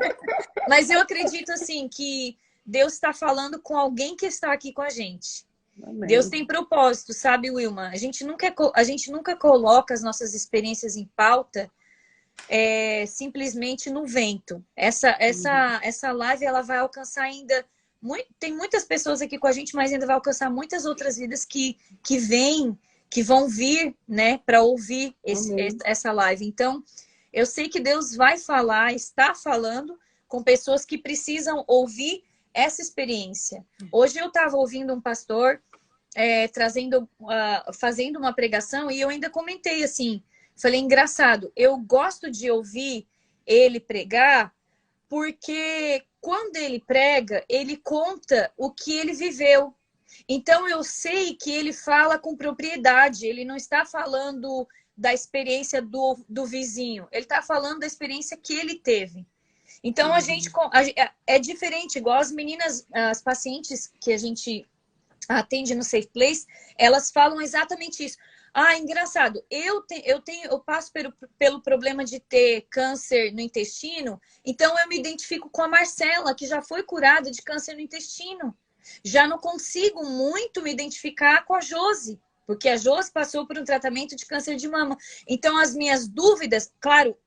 Mas eu acredito, assim, que Deus está falando com alguém que está aqui com a gente. Deus Amém. tem propósito, sabe, Wilma? A gente nunca coloca as nossas experiências em pauta simplesmente no vento. Essa live ela vai alcançar ainda tem muitas pessoas aqui com a gente, mas ainda vai alcançar muitas outras vidas que vêm, que vão vir, né, para ouvir essa live. Então, eu sei que Deus vai falar, está falando com pessoas que precisam ouvir essa experiência. Hoje eu estava ouvindo um pastor fazendo uma pregação e eu ainda comentei assim, falei, engraçado, eu gosto de ouvir ele pregar porque quando ele prega, ele conta o que ele viveu. Então eu sei que ele fala com propriedade, ele não está falando da experiência do vizinho, ele está falando da experiência que ele teve. Então é diferente, igual as meninas, as pacientes que a gente atende no Safe Place, elas falam exatamente isso. Ah, engraçado, eu passo pelo problema de ter câncer no intestino, então eu me identifico com a Marcela, que já foi curada de câncer no intestino. Já não consigo muito me identificar com a Josi, porque a Josi passou por um tratamento de câncer de mama. Então, as minhas dúvidas, claro,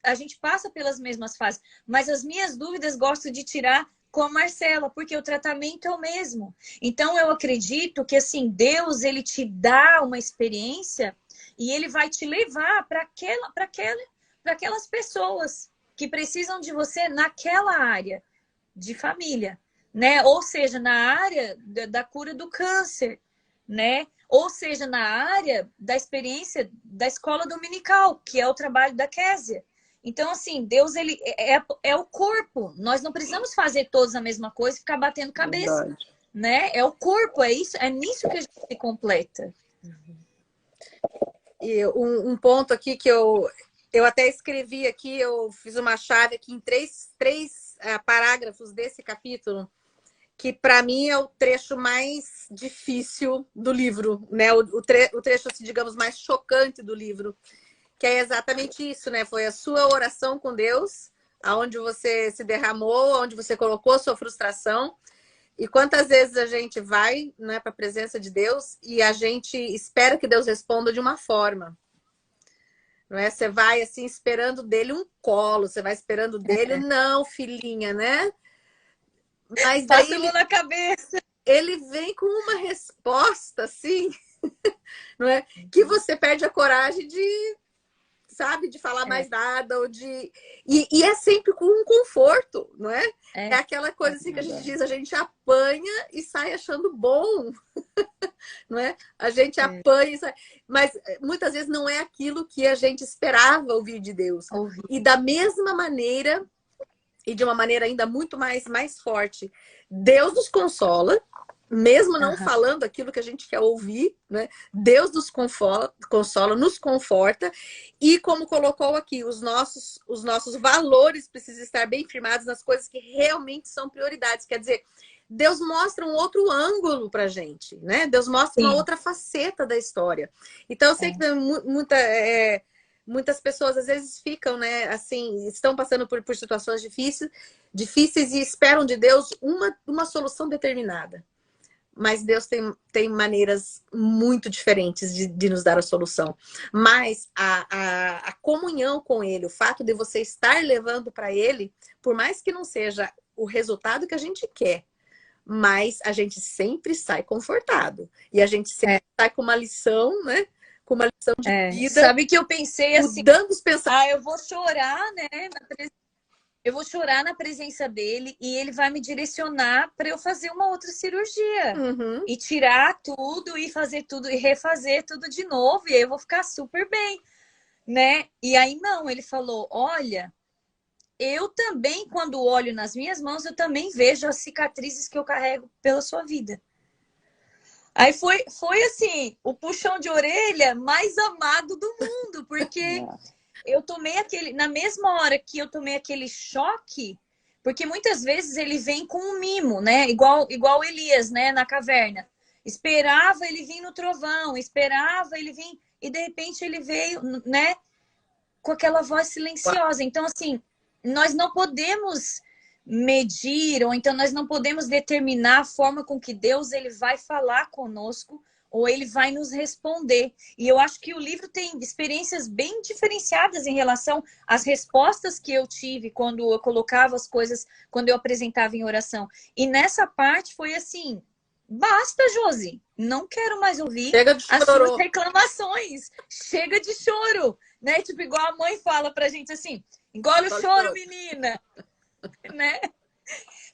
a gente passa pelas mesmas fases, mas as minhas dúvidas gosto de tirar com a Marcela, porque o tratamento é o mesmo. Então, eu acredito que, assim, Deus, ele te dá uma experiência e ele vai te levar para aquelas pessoas que precisam de você naquela área de família, né? Ou seja, na área da cura do câncer, né? Ou seja, na área da experiência da escola dominical, que é o trabalho da Késia. Então, assim, Deus, ele é o corpo. Nós não precisamos fazer todos a mesma coisa e ficar batendo cabeça, Verdade. né? É o corpo, é nisso que a gente se completa. E um ponto aqui que eu até escrevi aqui, eu fiz uma chave aqui em três parágrafos desse capítulo, que para mim é o trecho mais difícil do livro, né? O trecho, assim, digamos, mais chocante do livro. Que é exatamente isso, né? Foi a sua oração com Deus, aonde você se derramou, onde você colocou a sua frustração. E quantas vezes a gente vai, né, para a presença de Deus e a gente espera que Deus responda de uma forma. Não é? Você vai assim esperando dele um colo, você vai esperando dele, não, filhinha, né? Mas daí Passa a mão na cabeça. Ele vem com uma resposta assim, não é? Que você perde a coragem de, sabe, de falar mais nada, ou de... E é sempre com um conforto, não é? É aquela coisa assim que a gente diz, a gente apanha e sai achando bom, não é? A gente apanha e sai... Mas muitas vezes não é aquilo que a gente esperava ouvir de Deus. E da mesma maneira, e de uma maneira ainda muito mais forte, Deus nos consola, mesmo não falando aquilo que a gente quer ouvir, né? Deus nos consola, nos conforta, e como colocou aqui, os nossos valores precisam estar bem firmados nas coisas que realmente são prioridades. Quer dizer, Deus mostra um outro ângulo pra gente, né? Deus mostra uma outra faceta da história. Então, eu sei que muitas pessoas às vezes ficam, né, assim, estão passando por situações difíceis e esperam de Deus uma solução determinada. Mas Deus tem maneiras muito diferentes de nos dar a solução. Mas a comunhão com Ele, o fato de você estar levando para Ele, por mais que não seja o resultado que a gente quer, mas a gente sempre sai confortado. E a gente sempre sai com uma lição, né? Com uma lição de vida. Sabe que eu pensei assim, mudando os pensamentos. Eu vou chorar, né? Eu vou chorar na presença dele e ele vai me direcionar para eu fazer uma outra cirurgia. E tirar tudo e fazer tudo e refazer tudo de novo. E aí eu vou ficar super bem, né? E aí não, ele falou, olha, eu também, quando olho nas minhas mãos, eu também vejo as cicatrizes que eu carrego pela sua vida. Aí foi assim, o puxão de orelha mais amado do mundo, porque... Eu tomei na mesma hora que eu tomei aquele choque, porque muitas vezes ele vem com um mimo, né? Igual Elias, né? Na caverna. Esperava ele vir no trovão, esperava ele vir, e de repente ele veio, né? Com aquela voz silenciosa. Então, assim, nós não podemos medir, ou então nós não podemos determinar a forma com que Deus ele vai falar conosco, ou ele vai nos responder. E eu acho que o livro tem experiências bem diferenciadas em relação às respostas que eu tive quando eu colocava as coisas, quando eu apresentava em oração. E nessa parte foi assim, basta, Josi, não quero mais ouvir as suas reclamações. Chega de choro, né? Tipo, igual a mãe fala pra gente assim, engole o choro, menina, né?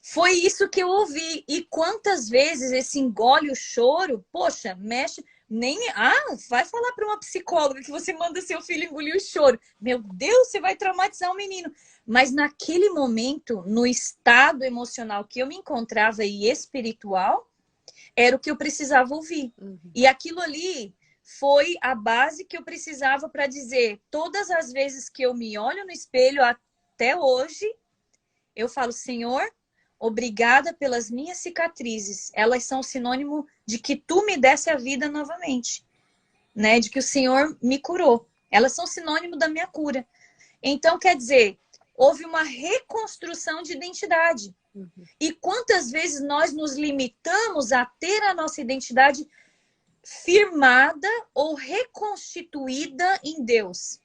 Foi isso que eu ouvi. E quantas vezes esse engole o choro, poxa, mexe. Nem. Ah, vai falar para uma psicóloga que você manda seu filho engolir o choro. Meu Deus, você vai traumatizar o menino. Mas naquele momento, no estado emocional que eu me encontrava e espiritual, era o que eu precisava ouvir. E aquilo ali foi a base que eu precisava para dizer, todas as vezes que eu me olho no espelho até hoje, eu falo, Senhor, obrigada pelas minhas cicatrizes. Elas são sinônimo de que tu me desse a vida novamente, né? De que o Senhor me curou. Elas são sinônimo da minha cura. Então, quer dizer, houve uma reconstrução de identidade. E quantas vezes nós nos limitamos a ter a nossa identidade firmada ou reconstituída em Deus,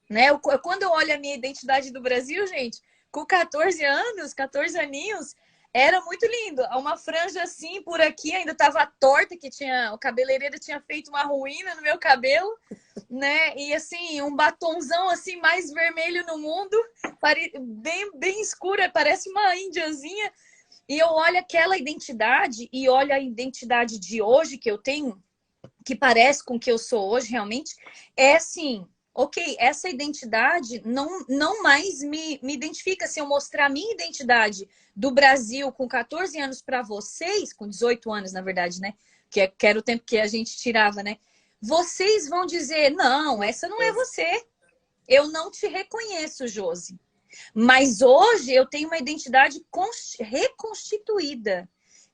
né? Quando eu olho a minha identidade do Brasil, gente, com 14 anos, 14 aninhos, era muito lindo. Uma franja assim por aqui, ainda estava torta, que o cabeleireiro tinha feito uma ruína no meu cabelo, né? E assim, um batonzão assim mais vermelho no mundo, bem escura, parece uma índiazinha. E eu olho aquela identidade e olho a identidade de hoje que eu tenho, que parece com o que eu sou hoje realmente, é assim, ok, essa identidade não mais me identifica. Se eu mostrar a minha identidade do Brasil com 14 anos para vocês, com 18 anos, na verdade, né? Que era o tempo que a gente tirava, né? Vocês vão dizer, não, essa não é você. Eu não te reconheço, Josi. Mas hoje eu tenho uma identidade reconstituída,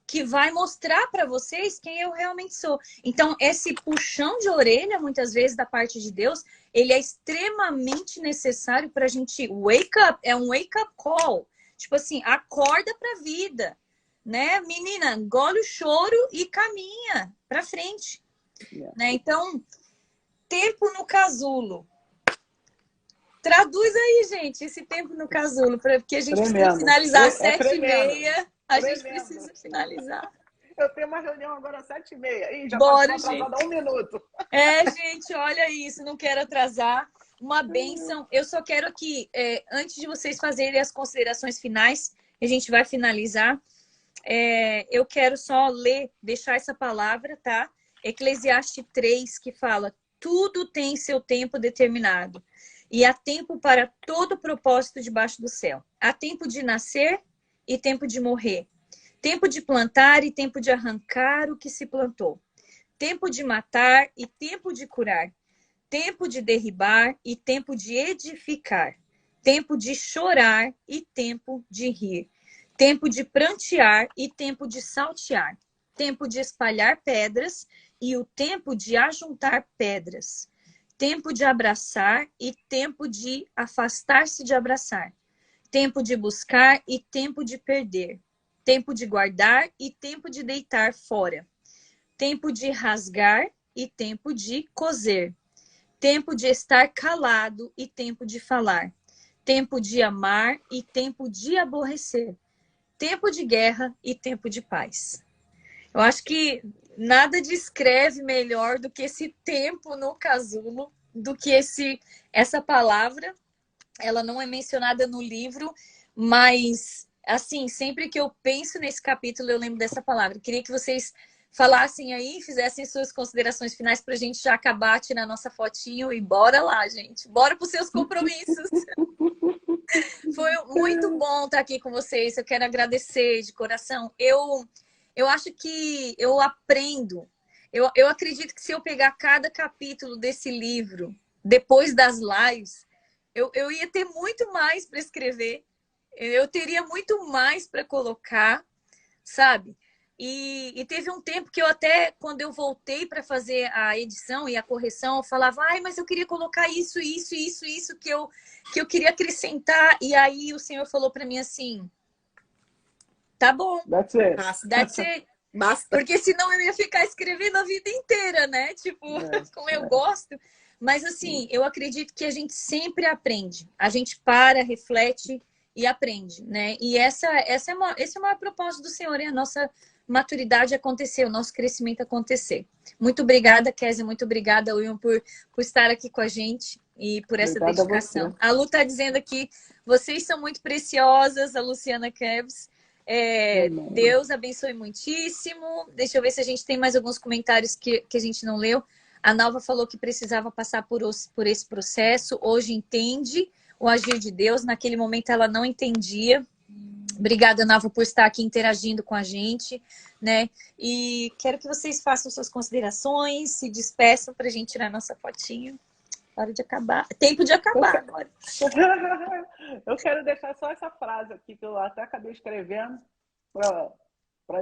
que vai mostrar para vocês quem eu realmente sou. Então, esse puxão de orelha, muitas vezes, da parte de Deus, ele é extremamente necessário para a gente wake up, é um wake up call. Tipo assim, acorda para a vida, né? Menina, engole o choro e caminha para frente. Né? Então, tempo no casulo. Traduz aí, gente, esse tempo no casulo, porque a gente precisa finalizar às 7h30. A gente precisa finalizar. Eu tenho uma reunião agora às 7h30. Ih, já Bora, tá atrasada há 1 minuto. Gente, olha isso, não quero atrasar. Uma bênção. Eu só quero que, antes de vocês fazerem as considerações finais, a gente vai finalizar. Eu quero só deixar essa palavra, tá? Eclesiastes 3, que fala, tudo tem seu tempo determinado. E há tempo para todo propósito debaixo do céu. Há tempo de nascer e tempo de morrer. Tempo de plantar e tempo de arrancar o que se plantou. Tempo de matar e tempo de curar. Tempo de derribar e tempo de edificar. Tempo de chorar e tempo de rir. Tempo de prantear e tempo de saltear. Tempo de espalhar pedras e o tempo de ajuntar pedras. Tempo de abraçar e tempo de afastar-se de abraçar. Tempo de buscar e tempo de perder. Tempo de guardar e tempo de deitar fora. Tempo de rasgar e tempo de coser. Tempo de estar calado e tempo de falar. Tempo de amar e tempo de aborrecer. Tempo de guerra e tempo de paz. Eu acho que nada descreve melhor do que esse tempo no casulo, do que essa palavra. Ela não é mencionada no livro, mas, assim, sempre que eu penso nesse capítulo, eu lembro dessa palavra. Eu queria que vocês falassem aí, fizessem suas considerações finais para a gente já acabar, tirar nossa fotinho e bora lá, gente. Bora para os seus compromissos. Foi muito bom estar aqui com vocês. Eu quero agradecer de coração. Eu acho que eu aprendo. Eu acredito que se eu pegar cada capítulo desse livro, depois das lives, eu ia ter muito mais para escrever. Eu teria muito mais para colocar, sabe? E teve um tempo que eu até, quando eu voltei para fazer a edição e a correção, eu falava, mas eu queria colocar isso que eu queria acrescentar. E aí o Senhor falou para mim assim, Tá bom. That's it. That's it. Basta. Porque senão eu ia ficar escrevendo a vida inteira, né? Tipo, como eu gosto. Mas assim, eu acredito que a gente sempre aprende. A gente para, reflete e aprende, né? E esse é o maior propósito do Senhor, é a nossa maturidade acontecer, o nosso crescimento acontecer. Muito obrigada, Kézia. Muito obrigada, William, por estar aqui com a gente e por essa dedicação. A Lu está dizendo aqui, vocês são muito preciosas, a Luciana Krebs. Deus abençoe muitíssimo. Deixa eu ver se a gente tem mais alguns comentários que a gente não leu. A Nalva falou que precisava passar por esse processo. Hoje entende o agir de Deus. Naquele momento ela não entendia. Obrigada, Nalva, por estar aqui interagindo com a gente, né? E quero que vocês façam suas considerações, se despeçam para a gente tirar nossa fotinho. Hora de acabar. Tempo de acabar agora. Eu quero deixar só essa frase aqui que eu até acabei escrevendo para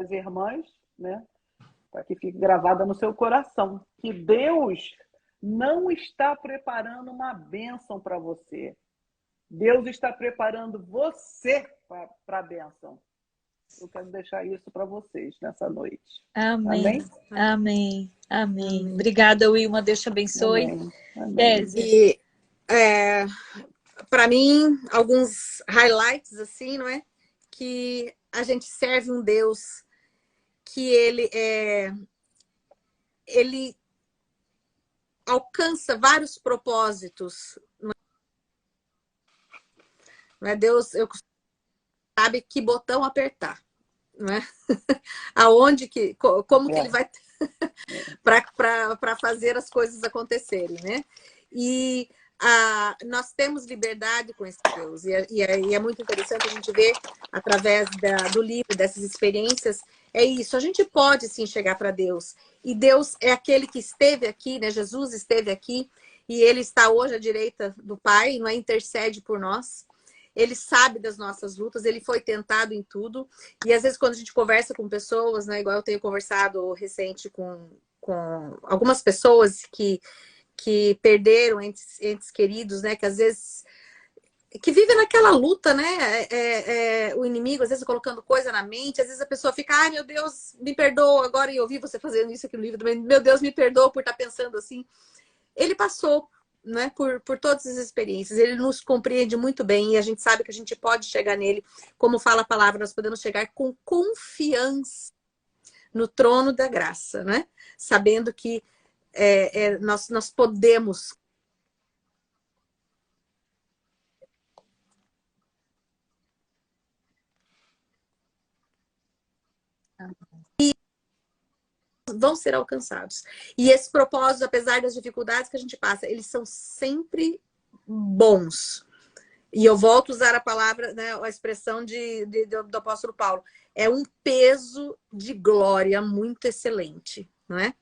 as irmãs, né? Para que fique gravada no seu coração. Que Deus não está preparando uma bênção para você. Deus está preparando você para a bênção. Eu quero deixar isso para vocês nessa noite. Amém. Amém. Amém. Obrigada, Wilma. Deus te abençoe. Amém. Amém. E para mim, alguns highlights assim, não é? Que a gente serve um Deus que ele alcança vários propósitos. Não é? Deus, sabe que botão apertar, não é? Como que ele vai para fazer as coisas acontecerem, né? E nós temos liberdade com esse Deus. E é muito interessante a gente ver, através do livro, dessas experiências, é isso. A gente pode, sim, chegar para Deus. E Deus é aquele que esteve aqui, né? Jesus esteve aqui e Ele está hoje à direita do Pai, não é? Intercede por nós. Ele sabe das nossas lutas, ele foi tentado em tudo. E às vezes quando a gente conversa com pessoas, né, igual eu tenho conversado recente com algumas pessoas que perderam entes queridos, né, que às vezes que vivem naquela luta, né, o inimigo às vezes colocando coisa na mente, às vezes a pessoa fica, ai meu Deus, me perdoa, agora eu ouvi você fazendo isso aqui no livro também, meu Deus, me perdoa por estar pensando assim. Ele passou, né, por todas as experiências, ele nos compreende muito bem e a gente sabe que a gente pode chegar nele, como fala a palavra, nós podemos chegar com confiança no trono da graça, né? Sabendo que nós podemos vão ser alcançados. E esses propósitos, apesar das dificuldades que a gente passa, eles são sempre bons. E eu volto a usar a palavra, né, a expressão do apóstolo Paulo. É um peso de glória muito excelente, não é?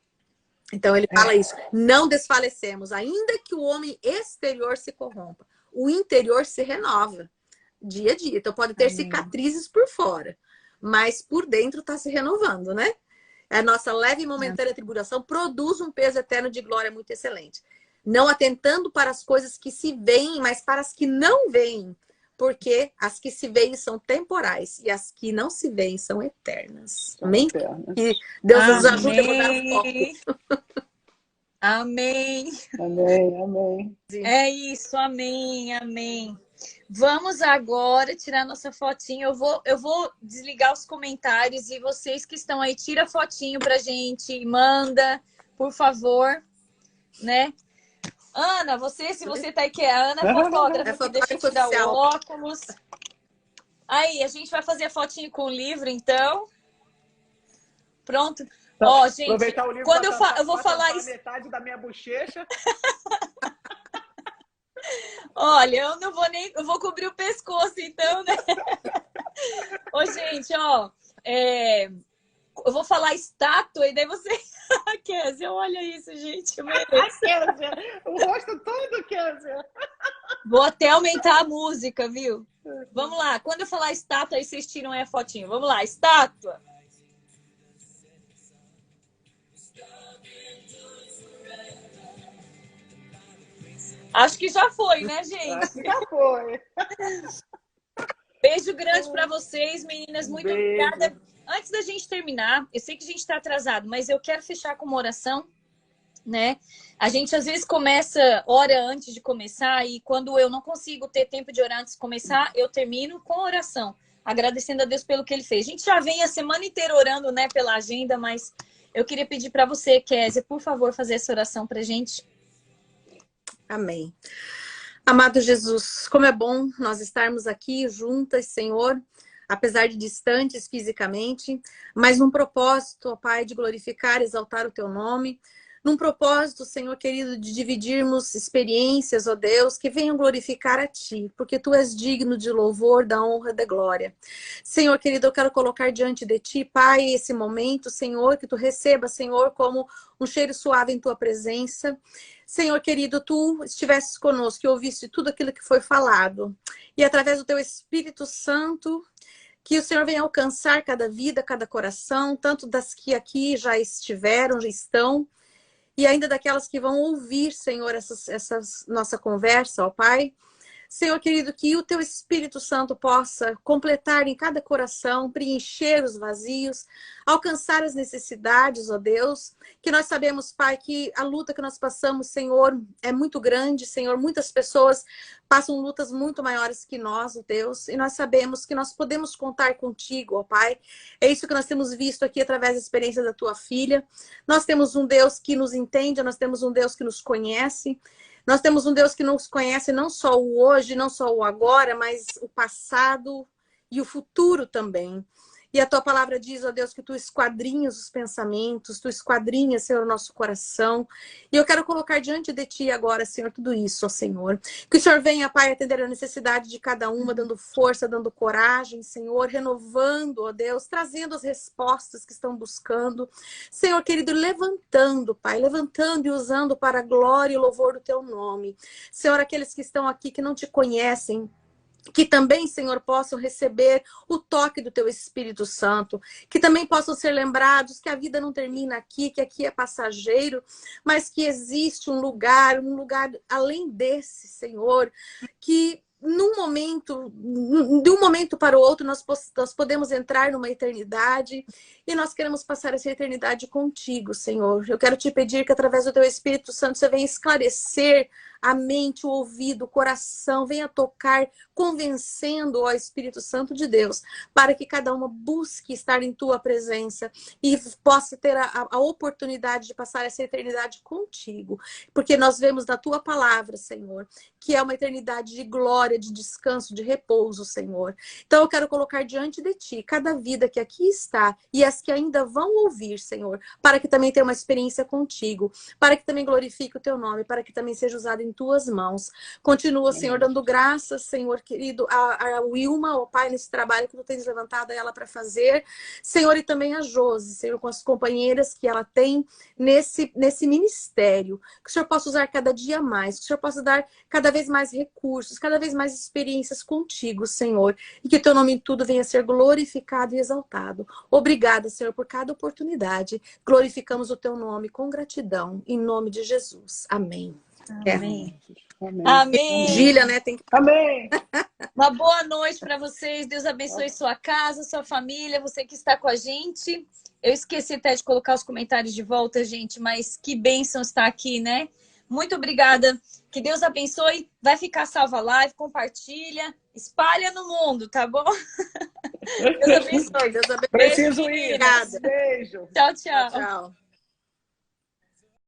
Então ele fala isso. Não desfalecemos, ainda que o homem exterior se corrompa. O interior se renova dia a dia. Então pode ter cicatrizes por fora, mas por dentro está se renovando, né? A nossa leve e momentânea tribulação produz um peso eterno de glória muito excelente. Não atentando para as coisas que se veem, mas para as que não veem. Porque as que se veem são temporais e as que não se veem são eternas. Amém? Que Deus nos ajude a mudar o foco. Amém. Amém, amém. É isso, amém, amém. Vamos agora tirar nossa fotinho. Eu vou desligar os comentários e vocês que estão aí, tira a fotinho pra gente, manda, por favor, né? Ana, se você tá aí, que é a Ana, fotógrafa, deixa eu tirar o óculos. Aí, a gente vai fazer a fotinho com o livro, então. Pronto. Ó, gente, quando eu vou falar isso... metade da minha bochecha. Olha, eu vou cobrir o pescoço, então, né? Ô, gente, ó, eu vou falar estátua e daí você... Kézia, olha isso, gente. Kézia, o rosto todo, Kézia. Vou até aumentar a música, viu? Vamos lá, quando eu falar estátua, aí vocês tiram aí a fotinho. Vamos lá, estátua. Acho que já foi, né, gente? Acho que já foi. Beijo grande para vocês, meninas. Muito Beijo. obrigada. Antes da gente terminar, eu sei que a gente está atrasado, mas eu quero fechar com uma oração, né? A gente às vezes começa hora antes de começar e quando eu não consigo ter tempo de orar antes de começar, eu termino com oração, agradecendo a Deus pelo que Ele fez. A gente já vem a semana inteira orando, né, pela agenda, mas eu queria pedir para você, Kézia, por favor, fazer essa oração para a gente. Amém. Amado Jesus, como é bom nós estarmos aqui juntas, Senhor, apesar de distantes fisicamente, mas num propósito, ó Pai, de glorificar e exaltar o Teu nome, num propósito, Senhor querido, de dividirmos experiências, ó Deus, que venham glorificar a Ti, porque Tu és digno de louvor, da honra, da glória. Senhor querido, eu quero colocar diante de Ti, Pai, esse momento, Senhor, que Tu receba, Senhor, como um cheiro suave em Tua presença. Senhor querido, Tu estivesses conosco e ouviste tudo aquilo que foi falado. E através do Teu Espírito Santo, que o Senhor venha alcançar cada vida, cada coração, tanto das que aqui já estiveram, já estão, e ainda daquelas que vão ouvir, Senhor, essa nossa conversa, ó Pai. Senhor querido, que o Teu Espírito Santo possa completar em cada coração, preencher os vazios, alcançar as necessidades, ó Deus. Que nós sabemos, Pai, que a luta que nós passamos, Senhor, é muito grande, Senhor. Muitas pessoas passam lutas muito maiores que nós, ó Deus. E nós sabemos que nós podemos contar contigo, ó Pai. É isso que nós temos visto aqui através da experiência da Tua filha. Nós temos um Deus que nos entende, nós temos um Deus que nos conhece. Nós temos um Deus que nos conhece não só o hoje, não só o agora, mas o passado e o futuro também. E a Tua palavra diz, ó Deus, que Tu esquadrinhas os pensamentos, Tu esquadrinhas, Senhor, o nosso coração. E eu quero colocar diante de Ti agora, Senhor, tudo isso, ó Senhor. Que o Senhor venha, Pai, atender a necessidade de cada uma, dando força, dando coragem, Senhor, renovando, ó Deus, trazendo as respostas que estão buscando. Senhor, querido, levantando, Pai, levantando e usando para a glória e louvor do Teu nome. Senhor, aqueles que estão aqui que não Te conhecem, que também, Senhor, possam receber o toque do Teu Espírito Santo, que também possam ser lembrados que a vida não termina aqui, que aqui é passageiro, mas que existe um lugar além desse, Senhor, que num momento, de um momento para o outro, nós podemos entrar numa eternidade e nós queremos passar essa eternidade contigo, Senhor. Eu quero Te pedir que através do Teu Espírito Santo você venha esclarecer a mente, o ouvido, o coração, venha tocar, convencendo o Espírito Santo de Deus, para que cada uma busque estar em Tua presença e possa ter a oportunidade de passar essa eternidade contigo. Porque nós vemos na Tua palavra, Senhor, que é uma eternidade de glória, de descanso, de repouso, Senhor. Então eu quero colocar diante de Ti cada vida que aqui está e as que ainda vão ouvir, Senhor, para que também tenha uma experiência contigo, para que também glorifique o Teu nome, para que também seja usado em Tuas mãos. Continua, Senhor, dando graças, Senhor querido, a Wilma, ó Pai, nesse trabalho que Tu tens levantado ela para fazer. Senhor, e também a Josi, Senhor, com as companheiras que ela tem nesse ministério. Que o Senhor possa usar cada dia mais, que o Senhor possa dar cada vez mais recursos, cada vez mais experiências contigo, Senhor. E que o Teu nome em tudo venha a ser glorificado e exaltado. Obrigada, Senhor, por cada oportunidade. Glorificamos o Teu nome com gratidão, em nome de Jesus. Amém. Amém. Amém. Amém. Gília, né? Tem que... Amém. Uma boa noite para vocês. Deus abençoe sua casa, sua família, você que está com a gente. Eu esqueci até de colocar os comentários de volta, gente, mas que bênção estar aqui, né? Muito obrigada. Que Deus abençoe. Vai ficar salva a live, compartilha, espalha no mundo, tá bom? Deus abençoe. Deus abençoe. Preciso ir. Obrigada. Beijo. Tchau, tchau. Tchau.